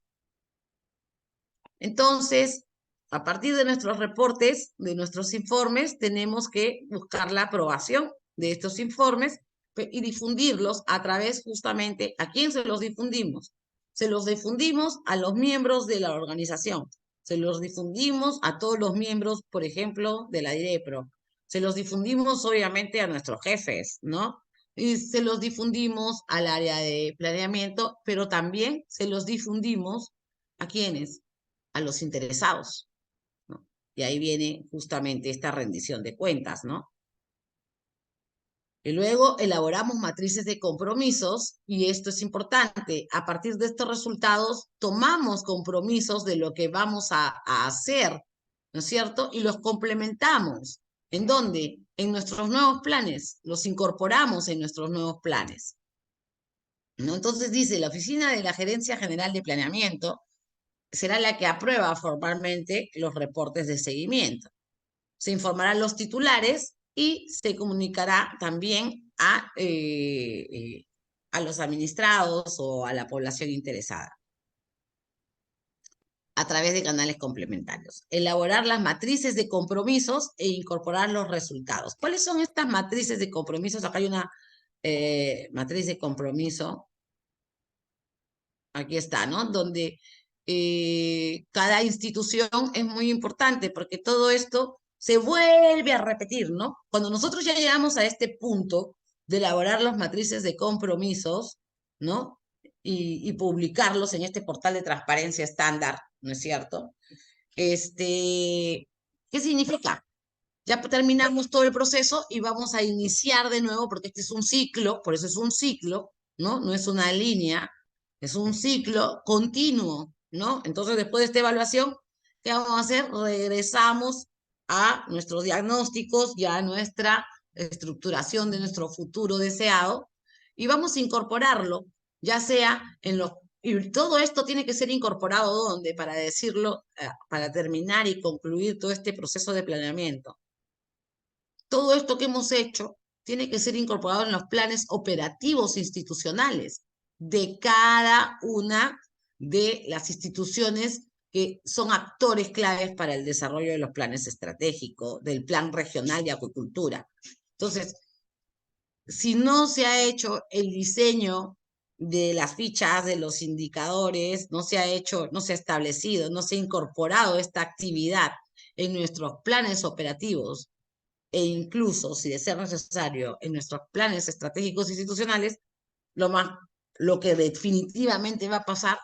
Entonces, a partir de nuestros reportes, de nuestros informes, tenemos que buscar la aprobación de estos informes y difundirlos a través justamente, ¿a quién se los difundimos? Se los difundimos a los miembros de la organización, se los difundimos a todos los miembros, por ejemplo, de la DIREPRO, se los difundimos obviamente a nuestros jefes, ¿no? Y se los difundimos al área de planeamiento, pero también se los difundimos ¿a quiénes? A los interesados, ¿no? Y ahí viene justamente esta rendición de cuentas, ¿no? Y luego elaboramos matrices de compromisos, y esto es importante, a partir de estos resultados tomamos compromisos de lo que vamos a hacer, ¿no es cierto? Y los complementamos. ¿En dónde? En nuestros nuevos planes, los incorporamos en nuestros nuevos planes, ¿no? Entonces dice, la Oficina de la Gerencia General de Planeamiento será la que aprueba formalmente los reportes de seguimiento. Se informarán los titulares y se comunicará también a los administrados o a la población interesada a través de canales complementarios. Elaborar las matrices de compromisos e incorporar los resultados. ¿Cuáles son estas matrices de compromisos? Acá hay una matriz de compromiso. Aquí está, ¿no? Donde cada institución es muy importante porque todo esto se vuelve a repetir, ¿no? Cuando nosotros ya llegamos a este punto de elaborar las matrices de compromisos, ¿no? Y publicarlos en este portal de transparencia estándar, ¿no es cierto? ¿Qué significa? Ya terminamos todo el proceso y vamos a iniciar de nuevo porque este es un ciclo, por eso es un ciclo, ¿no? No es una línea, es un ciclo continuo, ¿no? Entonces, después de esta evaluación, ¿qué vamos a hacer? Regresamos a nuestros diagnósticos, ya a nuestra estructuración de nuestro futuro deseado y vamos a incorporarlo, ya sea en los... Y todo esto tiene que ser incorporado, ¿dónde? Para decirlo, para terminar y concluir todo este proceso de planeamiento. Todo esto que hemos hecho tiene que ser incorporado en los planes operativos institucionales de cada una de las instituciones que son actores claves para el desarrollo de los planes estratégicos, del Plan Regional de Acuicultura. Entonces, si no se ha hecho el diseño de las fichas, de los indicadores, no se ha hecho, no se ha establecido, no se ha incorporado esta actividad en nuestros planes operativos e incluso, si de ser necesario, en nuestros planes estratégicos institucionales, lo que definitivamente va a pasar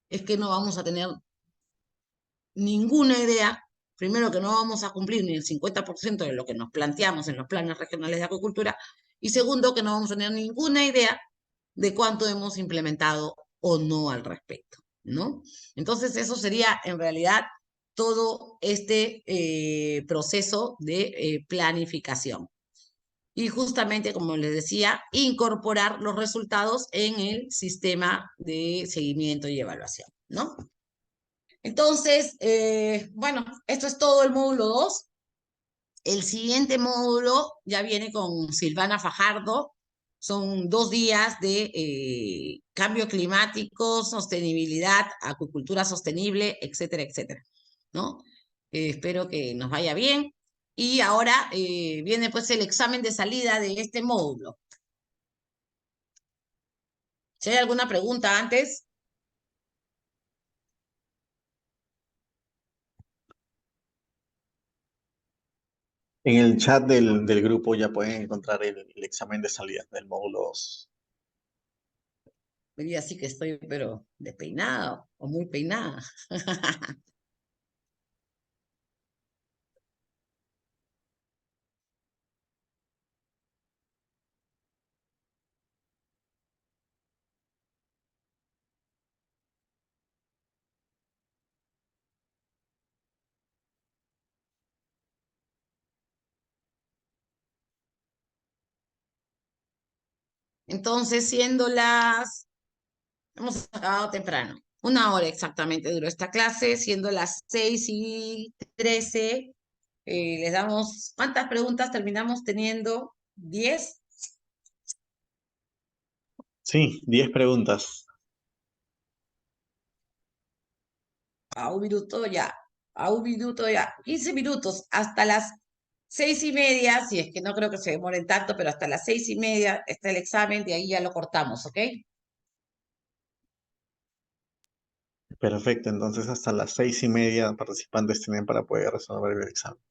es que no vamos a tener ninguna idea, primero que no vamos a cumplir ni el 50% de lo que nos planteamos en los planes regionales de acuicultura, y segundo, que no vamos a tener ninguna idea de cuánto hemos implementado o no al respecto, ¿no? Entonces, eso sería en realidad todo este proceso de planificación. y justamente, como les decía, incorporar los resultados en el sistema de seguimiento y evaluación, ¿no? Entonces, bueno, esto es todo el módulo 2. El siguiente módulo ya viene con Silvana Fajardo. Son 2 días de cambio climático, sostenibilidad, acuicultura sostenible, etcétera, etcétera, ¿no? Espero que nos vaya bien. Y ahora viene pues el examen de salida de este módulo. Si hay alguna pregunta antes. En el chat del grupo ya pueden encontrar el examen de salida del módulo 2. Diría así que estoy, pero despeinada o muy peinada. Entonces, hemos acabado temprano. 1 hora exactamente duró esta clase, siendo las 6:13. Les damos, ¿cuántas preguntas terminamos teniendo? ¿10? Sí, 10 preguntas. A un minuto ya, a un minuto ya. 15 minutos hasta las 6:30, si es que no creo que se demoren tanto, pero hasta las 6:30 está el examen, de ahí ya lo cortamos, ¿ok? Perfecto, entonces hasta las 6:30 participantes tienen para poder resolver el examen.